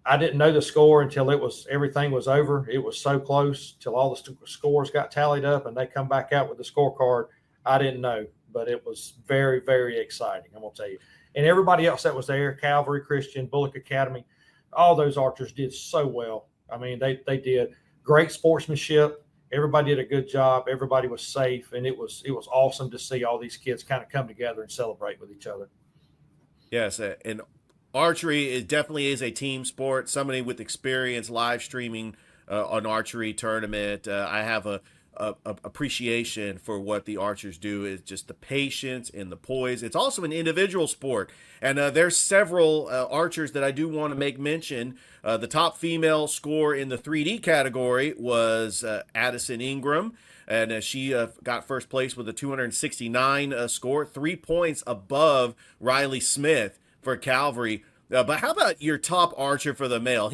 I didn't know the score until everything was over. It was so close till all the scores got tallied up and they come back out with the scorecard. I didn't know, but it was very, very exciting. I'm going to tell you. And everybody else that was there, Calvary Christian, Bullock Academy, all those archers did so well. I mean, they did great sportsmanship. Everybody did a good job. Everybody was safe, and it was awesome to see all these kids kind of come together and celebrate with each other. Yes, and archery definitely is a team sport. Somebody with experience live streaming an archery tournament, I have a appreciation for what the archers do. Is just the patience and the poise. It's also an individual sport, and there's several archers that I do want to make mention. The top female score in the 3D category was Addison Ingram, and she got first place with a 269 score, 3 points above Riley Smith for Calvary. But how about your top archer for the male?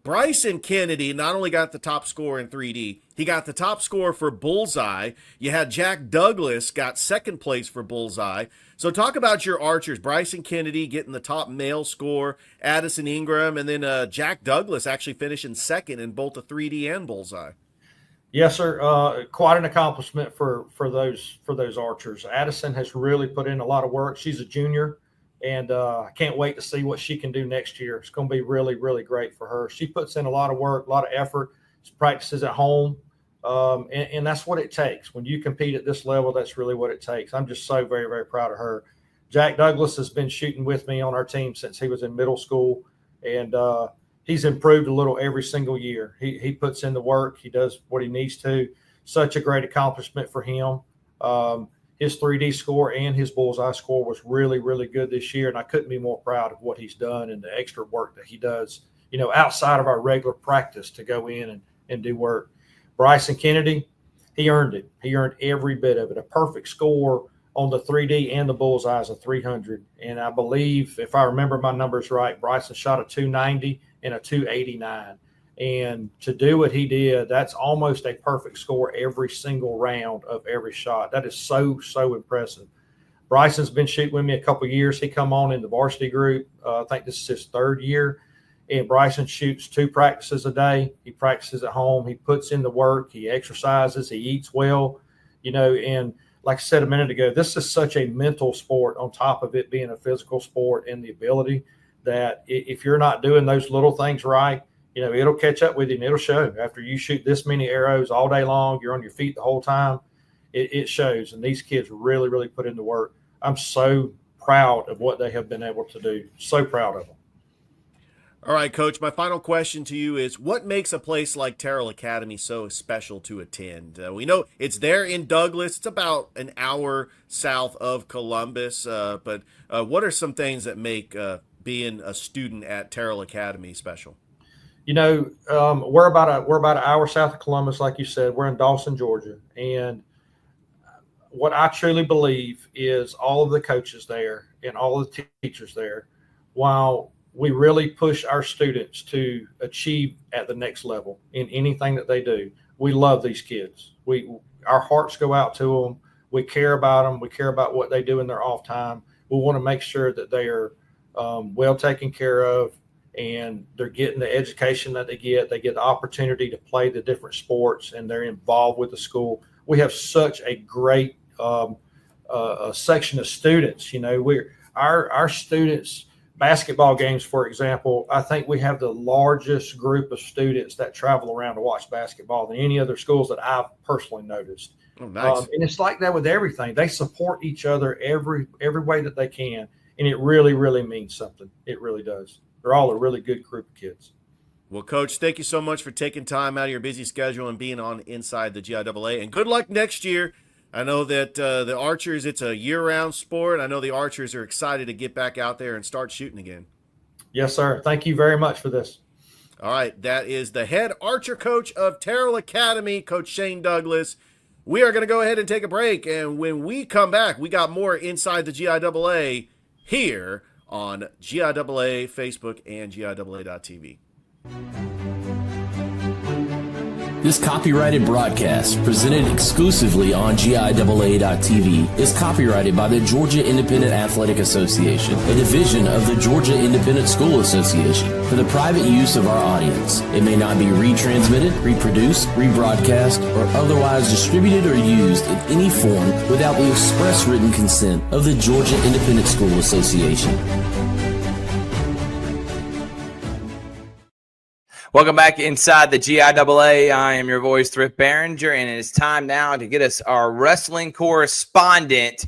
Bryson Kennedy not only got the top score in 3D, he got the top score for Bullseye. You had Jack Douglas got second place for Bullseye. So talk about your archers. Bryson Kennedy getting the top male score, Addison Ingram, and then Jack Douglas actually finishing second in both the 3D and Bullseye. Yes, sir. Quite an accomplishment for those archers. Addison has really put in a lot of work. She's a junior. And I can't wait to see what she can do next year. It's going to be really, really great for her. She puts in a lot of work, a lot of effort. She practices at home. And that's what it takes. When you compete at this level, that's really what it takes. I'm just so very, very proud of her. Jack Douglas has been shooting with me on our team since he was in middle school. And he's improved a little every single year. He puts in the work. He does what he needs to. Such a great accomplishment for him. His 3D score and his Bullseye score was really, really good this year, and I couldn't be more proud of what he's done and the extra work that he does, outside of our regular practice to go in and do work. Bryson Kennedy, he earned it. He earned every bit of it. A perfect score on the 3D and the Bullseye is a 300, and I believe, if I remember my numbers right, Bryson shot a 290 and a 289. And to do what he did, that's almost a perfect score every single round of every shot. That is so, so impressive. Bryson's been shooting with me a couple of years. He come on in the varsity group. I think this is his third year. And Bryson shoots 2 practices a day. He practices at home. He puts in the work. He exercises. He eats well. And like I said a minute ago, this is such a mental sport on top of it being a physical sport and the ability. that if you're not doing those little things right, it'll catch up with you and it'll show. After you shoot this many arrows all day long, you're on your feet the whole time, it shows. And these kids really, really put in the work. I'm so proud of what they have been able to do. So proud of them. All right, Coach, my final question to you is, what makes a place like Terrell Academy so special to attend? We know it's there in Douglas. It's about an hour south of Columbus. But what are some things that make being a student at Terrell Academy special? We're about an hour south of Columbus, like you said. We're in Dawson, Georgia. And what I truly believe is all of the coaches there and all of the teachers there, while we really push our students to achieve at the next level in anything that they do, we love these kids. Our hearts go out to them. We care about them. We care about what they do in their off time. We want to make sure that they are well taken care of, and they're getting the education that they get. They get the opportunity to play the different sports, and they're involved with the school. We have such a great a section of students. Our students, basketball games, for example, I think we have the largest group of students that travel around to watch basketball than any other schools that I've personally noticed. Oh, nice. And it's like that with everything. They support each other every way that they can, and it really, really means something. It really does. They're all a really good group of kids. Well, Coach, thank you so much for taking time out of your busy schedule and being on Inside the GIAA. And good luck next year. I know that the Archers, it's a year-round sport. I know the Archers are excited to get back out there and start shooting again. Yes, sir. Thank you very much for this. All right, that is the head Archer coach of Terrell Academy, Coach Shane Douglas. We are going to go ahead and take a break, and when we come back, we got more Inside the GIAA here on GIAA Facebook and GIAA.tv. This copyrighted broadcast, presented exclusively on GIAA.tv, is copyrighted by the Georgia Independent Athletic Association, a division of the Georgia Independent School Association, for the private use of our audience. It may not be retransmitted, reproduced, rebroadcast, or otherwise distributed or used in any form without the express written consent of the Georgia Independent School Association. Welcome back inside the GIAA. I am your voice, Thrift Barringer, and it is time now to get us our wrestling correspondent.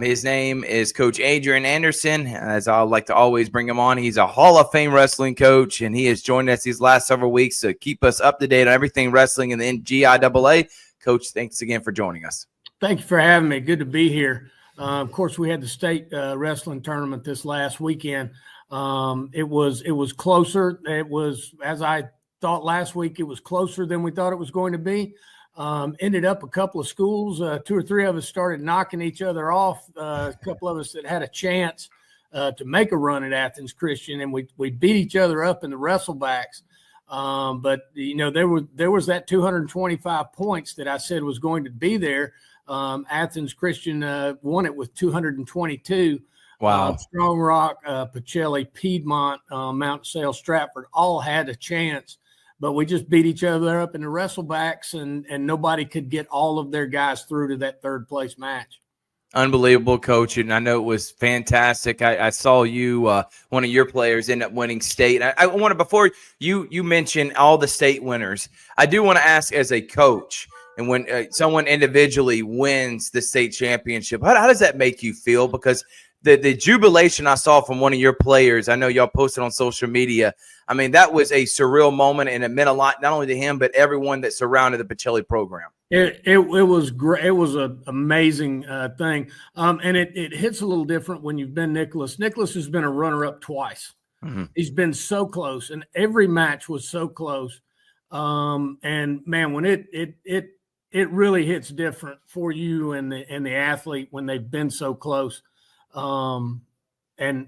His name is Coach Adrian Anderson. As I like to always bring him on, he's a Hall of Fame wrestling coach, and he has joined us these last several weeks to keep us up to date on everything wrestling in the GIAA. Coach, thanks again for joining us. Thank you for having me. Good to be here. Of course, we had the state wrestling tournament this last weekend. It was closer. It was, as I thought last week, it was closer than we thought it was going to be. Ended up a couple of schools, 2 or 3 of us started knocking each other off. A couple of us that had a chance to make a run at Athens Christian, and we beat each other up in the wrestlebacks. But there was that 225 points that I said was going to be there. Athens Christian won it with 222. Wow. Strong Rock, Pacelli, Piedmont, Mount Sale, Stratford all had a chance, but we just beat each other up in the wrestlebacks, and nobody could get all of their guys through to that third place match. Unbelievable, Coach, and I know it was fantastic. I saw you, one of your players, end up winning state. I want to, before you mention all the state winners, I do want to ask, as a coach, and when someone individually wins the state championship, how does that make you feel? Because the jubilation I saw from one of your players, I know y'all posted on social media. I mean, that was a surreal moment, and it meant a lot, not only to him, but everyone that surrounded the Pacelli program. It was great. It was an amazing thing. And it hits a little different when you've been Nicholas. Nicholas has been a runner-up twice. Mm-hmm. He's been so close, and every match was so close. And man, when it really hits different for you and the athlete when they've been so close. And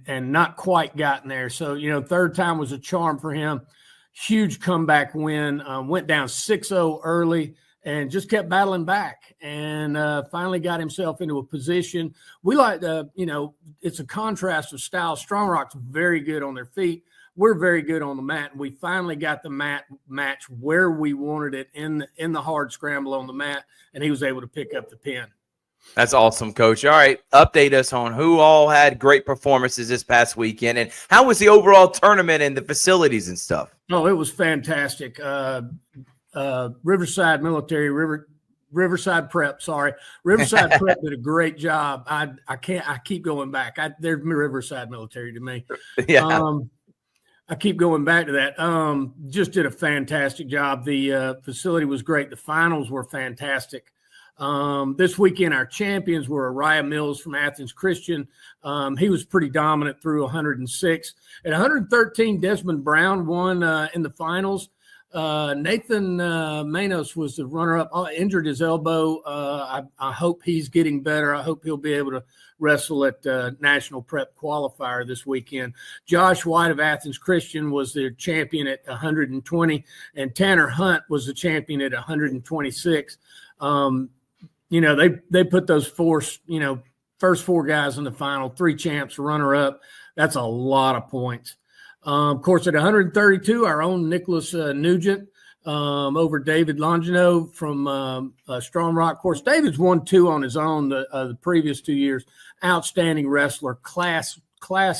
not quite gotten there. So, third time was a charm for him. Huge comeback win, went down 6-0 early and just kept battling back, and finally got himself into a position. We like it's a contrast of style. Strong Rock's very good on their feet. We're very good on the mat, and we finally got the match where we wanted it in the hard scramble on the mat, and he was able to pick up the pin. That's awesome, Coach. All right, update us on who all had great performances this past weekend, and how was the overall tournament and the facilities and stuff? Oh, it was fantastic. Riverside Prep did a great job. I keep going back. They're Riverside Military to me. Yeah. I keep going back to that. Just did a fantastic job. The facility was great. The finals were fantastic. This weekend, our champions were Araya Mills from Athens Christian. He was pretty dominant through 106. At 113, Desmond Brown won in the finals. Nathan Manos was the runner-up. Injured his elbow. I hope he's getting better. I hope he'll be able to wrestle at National Prep Qualifier this weekend. Josh White of Athens Christian was their champion at 120, and Tanner Hunt was the champion at 126. They put those first four guys in the final, 3 champs, runner-up. That's a lot of points. Of course, at 132, our own Nicholas Nugent over David Longino from Strong Rock. Of course, David's won 2 on his own the previous 2 years. Outstanding wrestler, class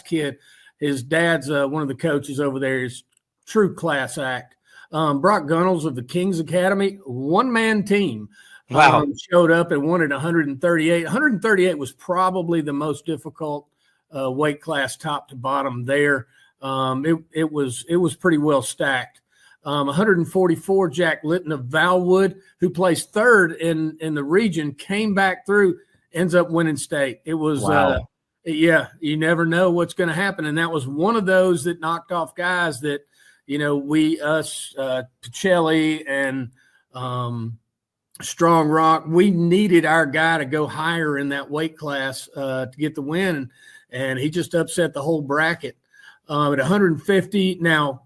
kid. His dad's one of the coaches over there. Is true class act. Brock Gunnels of the Kings Academy, one-man team. Wow. Showed up and won at 138. 138 was probably the most difficult weight class top to bottom there. It was pretty well stacked. 144, Jack Litton of Valwood, who placed 3rd in the region, came back through, ends up winning state. It was, wow. You never know what's going to happen. And that was one of those that knocked off guys that, Pacelli and Strong Rock, we needed our guy to go higher in that weight class to get the win. And he just upset the whole bracket. At 150, now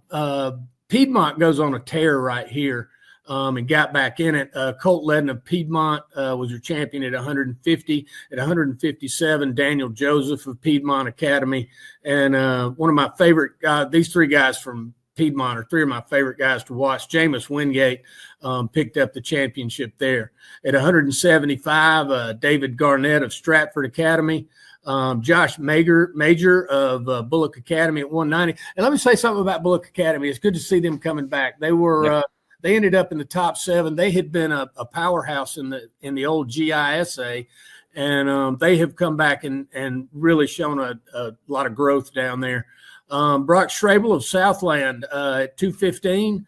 Piedmont goes on a tear right here and got back in it. Colt Ledden of Piedmont was your champion at 150. At 157, Daniel Joseph of Piedmont Academy. And one of my favorite these 3 guys from Piedmont are 3 of my favorite guys to watch. Jameis Wingate picked up the championship there. At 175, David Garnett of Stratford Academy. Josh Major of Bullock Academy at 190. And let me say something about Bullock Academy. It's good to see them coming back. They were they ended up in the top 7. They had been a powerhouse in the old GIAA, and they have come back and really shown a lot of growth down there. Brock Schrabel of Southland at 215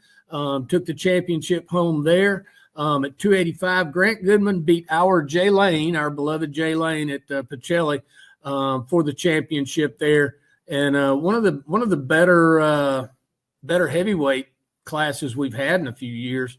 took the championship home there. At 285, Grant Goodman beat our Jay Lane, our beloved Jay Lane at Pacelli for the championship there. And one of the better heavyweight classes we've had in a few years.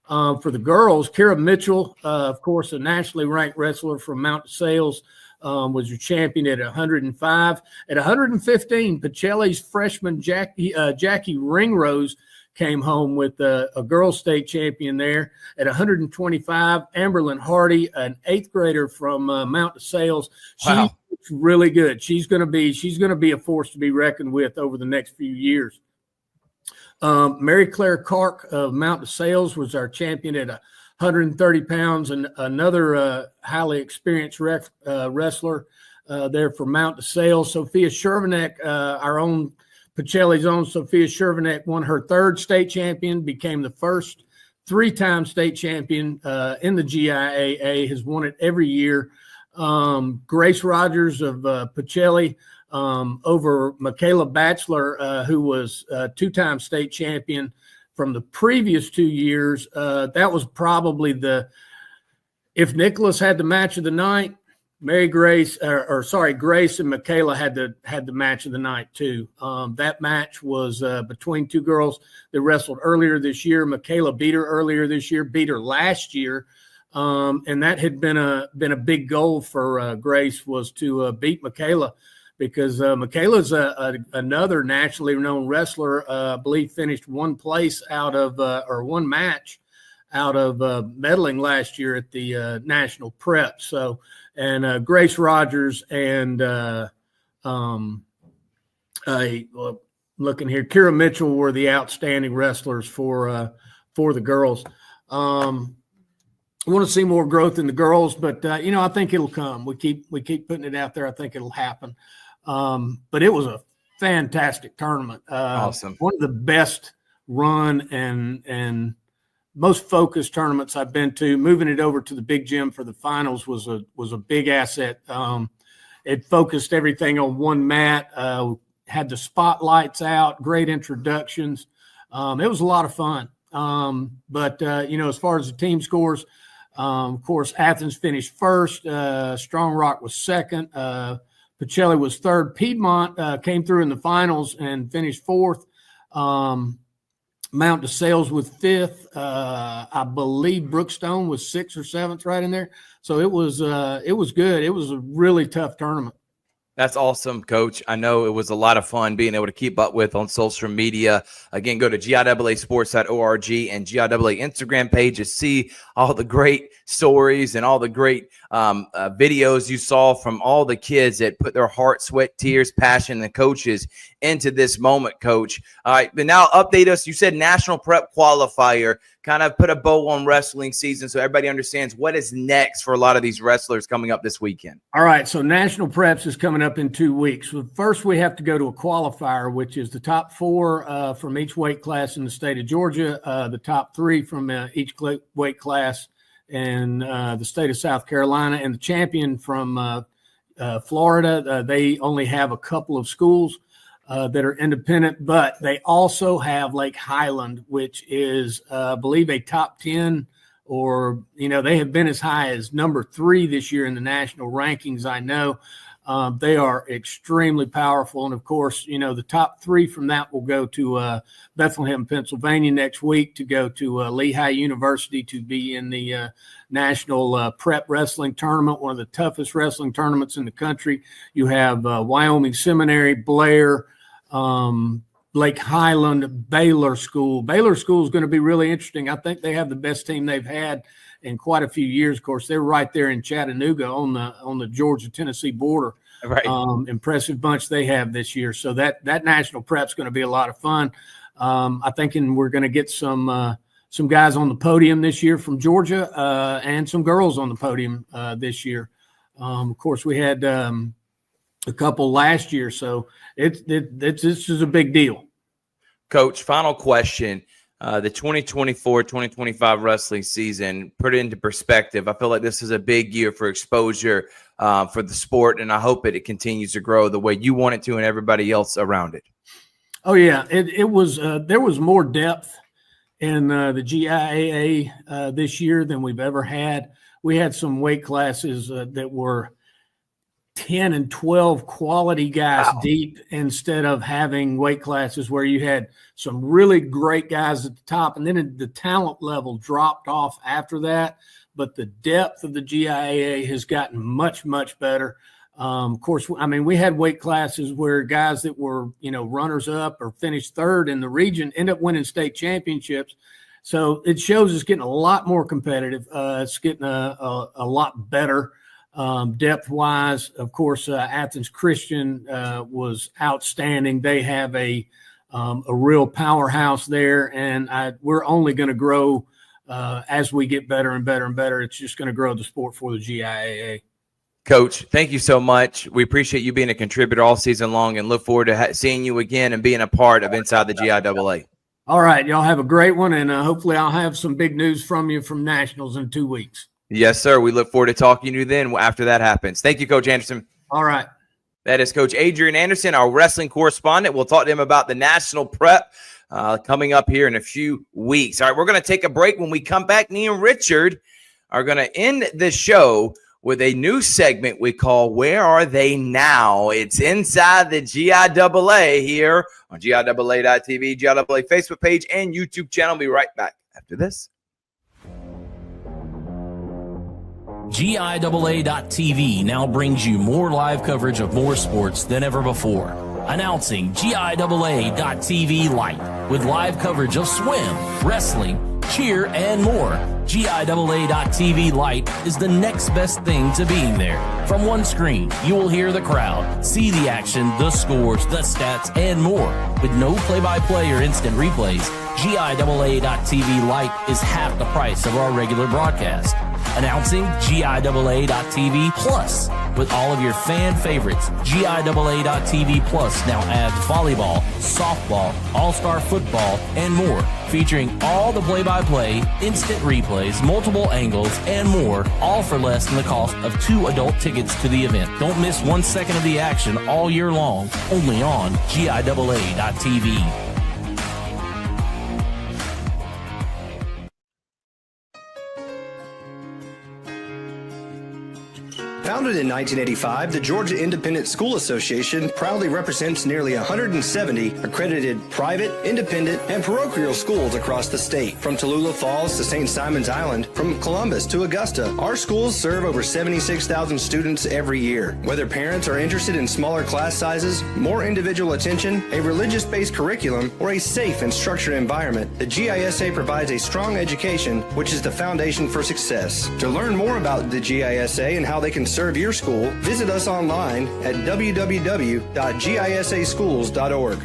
For the girls, Kira Mitchell, of course, a nationally ranked wrestler from Mount Sales, was your champion at 105. At 115, Pacelli's freshman Jackie Ringrose came home with a girls' state champion there. At 125, Amberlyn Hardy, an 8th grader from Mount Sales. Wow. She's really good. She's going to be a force to be reckoned with over the next few years. Mary Claire Clark of Mount Sales was our champion at 130 pounds, and another highly experienced wrestler there for Mount Sales. Sophia Shervanek, our own Pacelli's own Sophia Shervanek, won her 3rd state champion, became the first 3-time state champion in the GIAA, has won it every year. Grace Rogers of Pacelli over Michaela Batchelor, who was a 2-time state champion from the previous 2 years. That was probably if Nicholas had the match of the night, Grace and Michaela had the match of the night too. That match was between 2 girls that wrestled earlier this year. Michaela beat her earlier this year, beat her last year. And that had been a big goal for Grace, was to beat Michaela, because Michaela's another nationally known wrestler. I believe finished 1 place out of or 1 match out of medaling last year at the national prep. So, and Grace Rogers and looking here, Kira Mitchell were the outstanding wrestlers for the girls. We want to see more growth in the girls, but I think it'll come. We keep putting it out there. I think it'll happen. But it was a fantastic tournament. Awesome. One of the best run and most focused tournaments I've been to. Moving it over to the big gym for the finals was a big asset. It focused everything on one mat. Had the spotlights out. Great introductions. It was a lot of fun. But as far as the team scores. Of course, Athens finished first. Strong Rock was second. Pacelli was third. Piedmont came through in the finals and finished fourth. Mount DeSales was fifth. I believe Brookstone was sixth or seventh, right in there. So it was good. It was a really tough tournament. That's awesome, Coach. I know it was a lot of fun being able to keep up with on social media. Again, go to GIAAsports.org and GIAA Instagram page to see all the great stories and all the great videos you saw from all the kids that put their heart, sweat, tears, passion, and coaches into this moment, Coach. All right, but now update us. You said National Prep Qualifier. Kind of put a bow on wrestling season so everybody understands what is next for a lot of these wrestlers coming up this weekend. All right, so National Preps is coming up in 2 weeks. So first, we have to go to a qualifier, which is the top 4 from each weight class in the state of Georgia, the top 3 from each weight class in the state of South Carolina, and the champion from Florida. They only have a couple of schools that are independent, but they also have Lake Highland, which is, I believe, a top 10, or, they have been as high as number 3 this year in the national rankings. I know they are extremely powerful. And of course, the top 3 from that will go to Bethlehem, Pennsylvania next week, to go to Lehigh University to be in the national prep wrestling tournament, one of the toughest wrestling tournaments in the country. You have Wyoming Seminary, Blair, Lake Highland, Baylor School. Baylor School is going to be really interesting. I think they have the best team they've had in quite a few years. Of course, they're right there in Chattanooga on the Georgia-Tennessee border. Right. Impressive bunch they have this year. So that national prep's going to be a lot of fun. I'm thinking we're going to get some guys on the podium this year from Georgia and some girls on the podium this year. Of course, we had a couple last year, so this is a big deal. Coach, final question. The 2024-2025 wrestling season, put it into perspective. I feel like this is a big year for exposure for the sport, and I hope it continues to grow the way you want it to and everybody else around it. Oh, yeah. It was there was more depth in the GIAA this year than we've ever had. We had some weight classes that were 10 and 12 quality guys deep, instead of having weight classes where you had some really great guys at the top, and then the talent level dropped off after that. But the depth of the GIAA has gotten much, much better. Of course, we had weight classes where guys that were, runners up or finished third in the region end up winning state championships. So it shows it's getting a lot more competitive. It's getting a lot better. Depth-wise, of course, Athens Christian was outstanding. They have a real powerhouse there, and we're only going to grow as we get better and better and better. It's just going to grow the sport for the GIAA. Coach, thank you so much. We appreciate you being a contributor all season long and look forward to seeing you again and being a part of Inside the GIAA. All right, y'all have a great one, and hopefully I'll have some big news from you from Nationals in 2 weeks. Yes, sir. We look forward to talking to you then after that happens. Thank you, Coach Anderson. All right. That is Coach Adrian Anderson, our wrestling correspondent. We'll talk to him about the national prep coming up here in a few weeks. All right, we're going to take a break. When we come back, me and Richard are going to end the show with a new segment we call Where Are They Now? It's Inside the GIAA here on GIAA.tv, GIAA Facebook page, and YouTube channel. We'll be right back after this. GIAA.tv now brings you more live coverage of more sports than ever before. Announcing GIAA.tv Lite with live coverage of swim, wrestling, cheer, and more. GIAA.tv Lite is the next best thing to being there. From one screen, you will hear the crowd, see the action, the scores, the stats, and more. With no play-by-play or instant replays, GIAA.tv Lite is half the price of our regular broadcast. Announcing GIAA.TV Plus. With all of your fan favorites, GIAA.TV Plus now adds volleyball, softball, all-star football, and more. Featuring all the play-by-play, instant replays, multiple angles, and more, all for less than the cost of 2 adult tickets to the event. Don't miss 1 second of the action all year long, only on GIAA.TV. Founded in 1985, the Georgia Independent School Association proudly represents nearly 170 accredited private, independent, and parochial schools across the state. From Tallulah Falls to St. Simon's Island, from Columbus to Augusta, our schools serve over 76,000 students every year. Whether parents are interested in smaller class sizes, more individual attention, a religious-based curriculum, or a safe and structured environment, the GISA provides a strong education, which is the foundation for success. To learn more about the GISA and how they can serve your school, visit us online at www.gisaschools.org.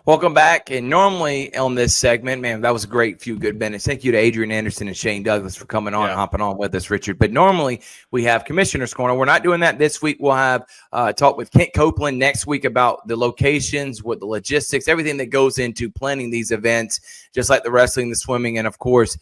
Welcome back. And normally on this segment, man, that was a great few good minutes. Thank you to Adrian Anderson and Shane Douglas for coming on and hopping on with us, Richard. But normally we have Commissioner's Corner. We're not doing that this week. We'll have talk with Kent Copeland next week about the locations, what the logistics, everything that goes into planning these events, just like the wrestling, the swimming, and of course,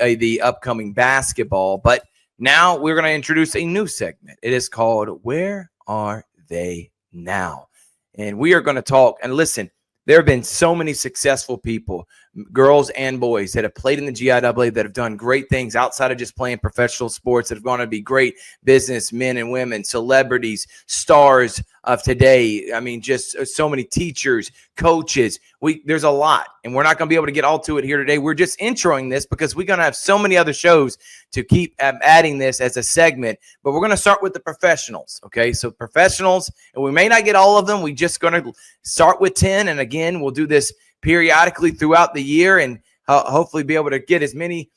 the upcoming basketball. But now we're going to introduce a new segment. It is called Where Are They Now? And we are going to talk, and listen, there have been so many successful people, girls and boys, that have played in the GIAA that have done great things outside of just playing professional sports, that have gone to be great business men and women, celebrities, stars of today. I mean, just so many teachers, coaches. There's a lot, and we're not going to be able to get all to it here today. We're just introing this because we're going to have so many other shows to keep adding this as a segment, but we're going to start with the professionals. Okay, so professionals, and we may not get all of them. We're just going to start with 10, and again, we'll do this periodically throughout the year and hopefully be able to get as many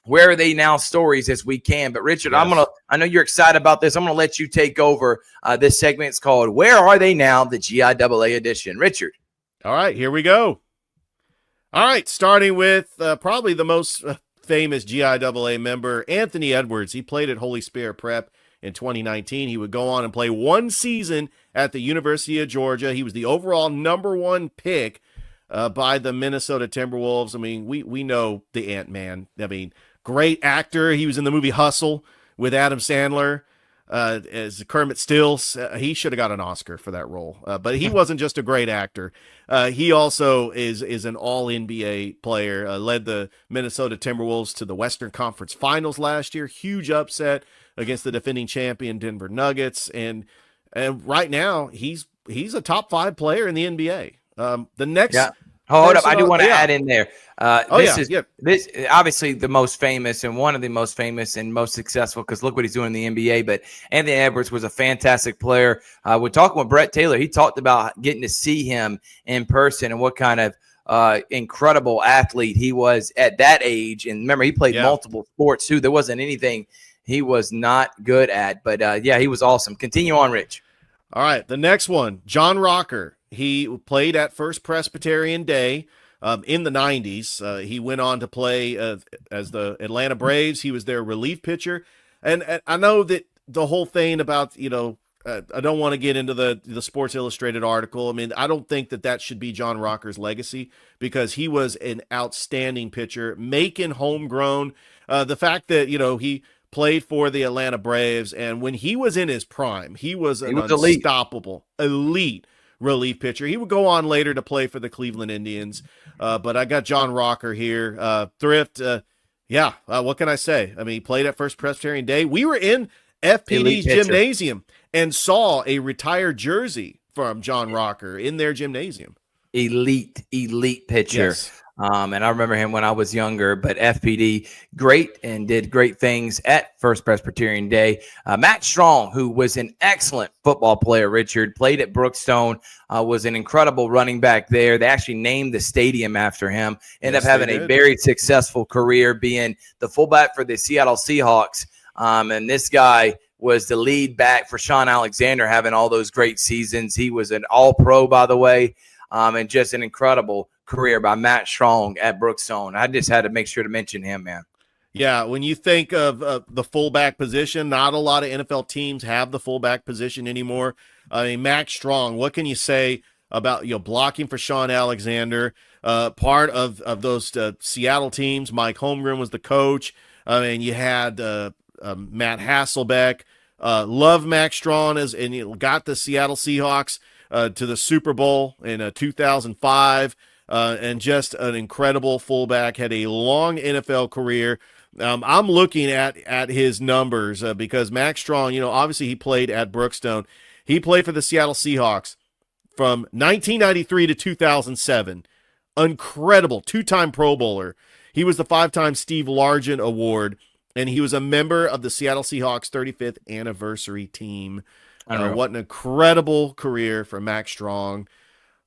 Where Are They Now stories as we can. But Richard, Yes. I know you're excited about this. I'm going to let you take over this segment. It's called Where Are They Now, the GIAA edition. Richard. All right, here we go. All right, starting with probably the most famous GIAA member, Anthony Edwards. He played at Holy Spirit Prep in 2019. He would go on and play 1 season at the University of Georgia. He was the overall #1 pick by the Minnesota Timberwolves. I mean, we know the Ant-Man. I mean, great actor. He was in the movie Hustle with Adam Sandler as Kermit Stills. He should have got an Oscar for that role. But he wasn't just a great actor. He also is an all-NBA player, led the Minnesota Timberwolves to the Western Conference Finals last year. Huge upset against the defending champion Denver Nuggets. And right now, he's a top 5 player in the NBA. The next, hold up, I do want to add in there. This obviously the most famous and one of the most famous and most successful, because look what he's doing in the NBA. But Anthony Edwards was a fantastic player. We're talking with Brett Taylor. He talked about getting to see him in person and what kind of incredible athlete he was at that age. And remember, he played multiple sports too. There wasn't anything he was not good at. But he was awesome. Continue on, Rich. All right, the next one, John Rocker. He played at First Presbyterian Day in the 90s. He went on to play as the Atlanta Braves. He was their relief pitcher. And I know that the whole thing about, I don't want to get into the Sports Illustrated article. I mean, I don't think that should be John Rocker's legacy, because he was an outstanding pitcher, making homegrown. The fact that, he played for the Atlanta Braves, and when he was in his prime, he was an unstoppable, elite relief pitcher. He would go on later to play for the Cleveland Indians. But I got John Rocker here. Thrift, what can I say? I mean, he played at First Presbyterian Day. We were in FPD's gymnasium and saw a retired jersey from John Rocker in their gymnasium. Elite pitcher. Yes. And I remember him when I was younger, but FPD, great, and did great things at First Presbyterian Day. Matt Strong, who was an excellent football player, Richard, played at Brookstone, was an incredible running back there. They actually named the stadium after him. Ended up having a very successful career, being the fullback for the Seattle Seahawks. And this guy was the lead back for Sean Alexander, having all those great seasons. He was an all-pro, by the way, and just an incredible career by Matt Strong at Brookstone. I just had to make sure to mention him, man. Yeah, when you think of the fullback position, not a lot of NFL teams have the fullback position anymore. I mean, Max Strong, what can you say about blocking for Sean Alexander? Part of those Seattle teams, Mike Holmgren was the coach. I mean, you had Matt Hasselbeck. Love Max Strong and got the Seattle Seahawks to the Super Bowl in 2005. And just an incredible fullback, had a long NFL career. I'm looking at his numbers because Max Strong, obviously he played at Brookstone. He played for the Seattle Seahawks from 1993 to 2007. Incredible, 2-time Pro Bowler. He was the 5-time Steve Largent Award, and he was a member of the Seattle Seahawks 35th anniversary team. What an incredible career for Max Strong.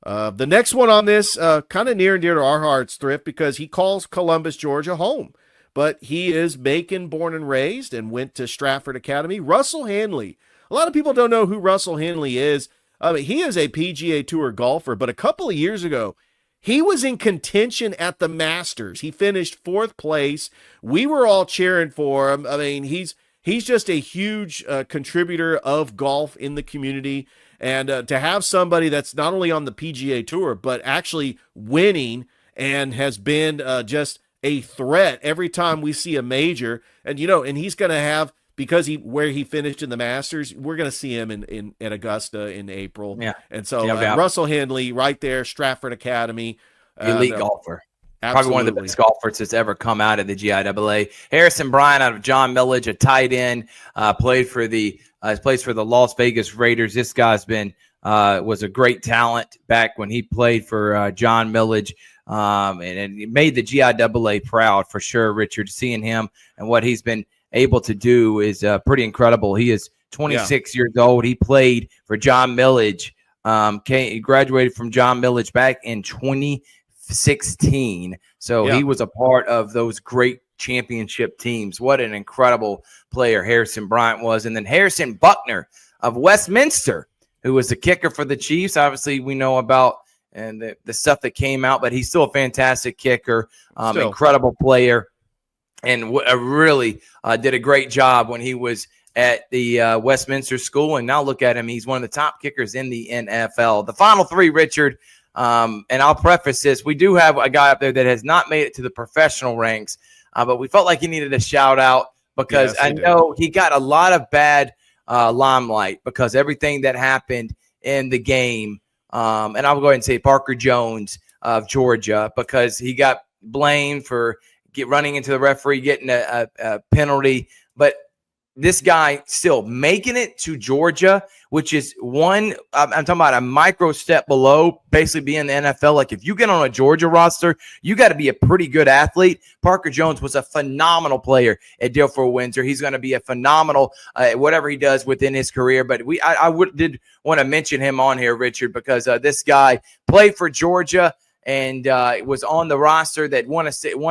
The next one on this, kind of near and dear to our hearts, Thrift, because he calls Columbus, Georgia home. But he is Macon born and raised and went to Stratford Academy. Russell Hanley. A lot of people don't know who Russell Hanley is. He is a PGA Tour golfer, but a couple of years ago, he was in contention at the Masters. He finished 4th place. We were all cheering for him. I mean, he's just a huge contributor of golf in the community. And to have somebody that's not only on the PGA Tour, but actually winning and has been just a threat every time we see a major. And, and he's going to have, because where he finished in the Masters, we're going to see him in Augusta in April. Yeah. And so Russell Hanley right there, Stratford Academy. Elite golfer. Absolutely. Probably one of the best golfers that's ever come out of the GIAA. Harrison Bryant out of John Millage, a tight end, plays for the Las Vegas Raiders. This guy's was a great talent back when he played for John Millage, and he made the GIAA proud for sure. Richard, seeing him and what he's been able to do is pretty incredible. He is 26 years old. He played for John Millage. He graduated from John Millage back in 2016. So he was a part of those great championship teams. What an incredible player Harrison Bryant was. And then Harrison Buckner of Westminster, who was the kicker for the Chiefs. Obviously, we know about and the stuff that came out, but he's still a fantastic kicker, incredible player, and really did a great job when he was at the Westminster School. And now look at him. He's one of the top kickers in the NFL. The final 3, Richard, and I'll preface this. We do have a guy up there that has not made it to the professional ranks, but we felt like he needed a shout out because I know he got a lot of bad limelight because everything that happened in the game. And I'll go ahead and say Parker Jones of Georgia, because he got blamed for running into the referee, getting a penalty. But this guy still making it to Georgia, which is I'm talking about a micro step below basically being in the NFL. Like if you get on a Georgia roster, you got to be a pretty good athlete. Parker Jones was a phenomenal player at Dillford Windsor. He's going to be a phenomenal whatever he does within his career. But I did want to mention him on here, Richard, because this guy played for Georgia and was on the roster that won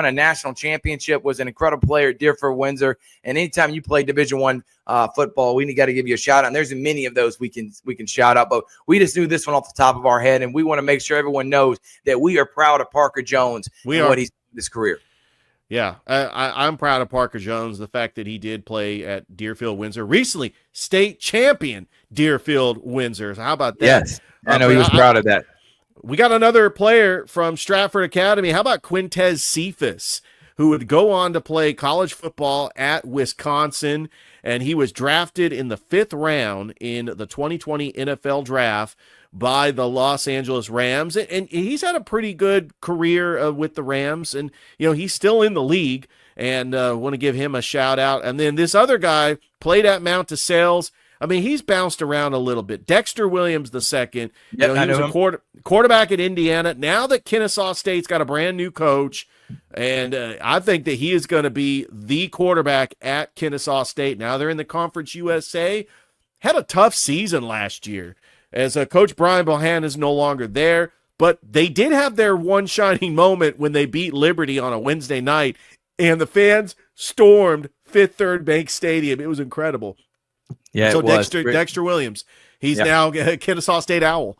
a national championship, was an incredible player at Dillford Windsor. And anytime you play Division I football, we got to give you a shout out. And there's many of those we can shout out, but we just knew this one off the top of our head, and we want to make sure everyone knows that we are proud of Parker Jones and what he's done in his career. Yeah, I'm proud of Parker Jones, the fact that he did play at Deerfield Windsor recently, state champion Deerfield Windsor. So how about that? Yes, I know he was proud of that. We got another player from Stratford Academy. How about Quintez Cephas, who would go on to play college football at Wisconsin, and he was drafted in the 5th round in the 2020 NFL draft by the Los Angeles Rams, and he's had a pretty good career with the Rams, and he's still in the league, and want to give him a shout out. And then this other guy played at Mount DeSales. I mean, he's bounced around a little bit. Dexter Williams II. He was a quarterback at Indiana. Now that Kennesaw State's got a brand new coach, and I think that he is going to be the quarterback at Kennesaw State. Now they're in the Conference USA. Had a tough season last year, as Coach Brian Bohan is no longer there. But they did have their one shining moment when they beat Liberty on a Wednesday night, and the fans stormed Fifth Third Bank Stadium. It was incredible. Yeah, so Dexter Williams, he's now a Kennesaw State Owl.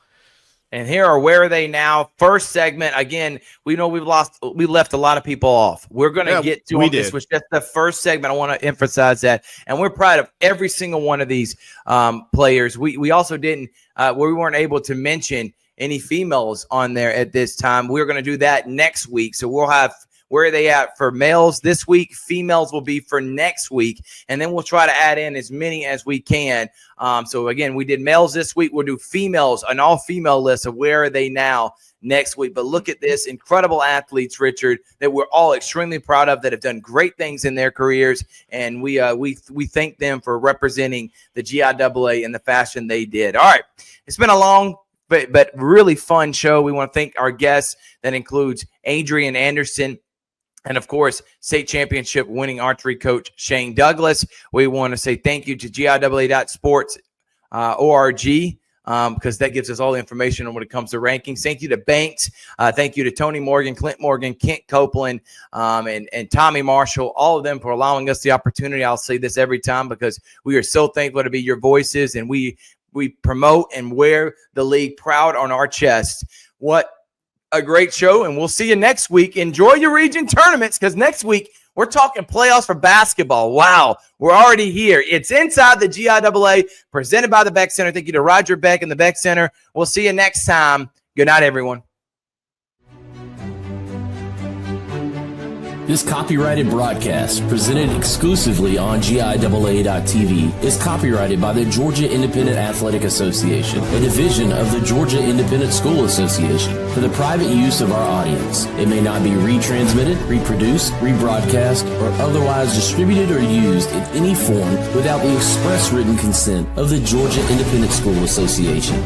And here are Where Are They Now? First segment. Again, we know we left a lot of people off. We're going to get to them. This was just the first segment. I want to emphasize that. And we're proud of every single one of these players. We also didn't, we weren't able to mention any females on there at this time. We're going to do that next week. So we'll have Where Are They At for males this week. Females will be for next week. And then we'll try to add in as many as we can. So again, we did males this week. We'll do females, an all-female list of Where Are They Now next week. But look at this, incredible athletes, Richard, that we're all extremely proud of, that have done great things in their careers. And we thank them for representing the GIAA in the fashion they did. All right. It's been a long but really fun show. We want to thank our guests. That includes Adrian Anderson, and, of course, state championship winning archery coach Shane Douglas. We want to say thank you to GIAA.sports org because that gives us all the information on when it comes to rankings. Thank you to Banks. Thank you to Tony Morgan, Clint Morgan, Kent Copeland, and Tommy Marshall, all of them for allowing us the opportunity. I'll say this every time because we are so thankful to be your voices, and we promote and wear the league proud on our chest. What a great show, and we'll see you next week. Enjoy your region tournaments because next week we're talking playoffs for basketball. Wow, we're already here. It's Inside the GIAA, presented by the Beck Center. Thank you to Roger Beck and the Beck Center. We'll see you next time. Good night, everyone. This copyrighted broadcast, presented exclusively on GIAA.tv, is copyrighted by the Georgia Independent Athletic Association, a division of the Georgia Independent School Association, for the private use of our audience. It may not be retransmitted, reproduced, rebroadcast, or otherwise distributed or used in any form without the express written consent of the Georgia Independent School Association.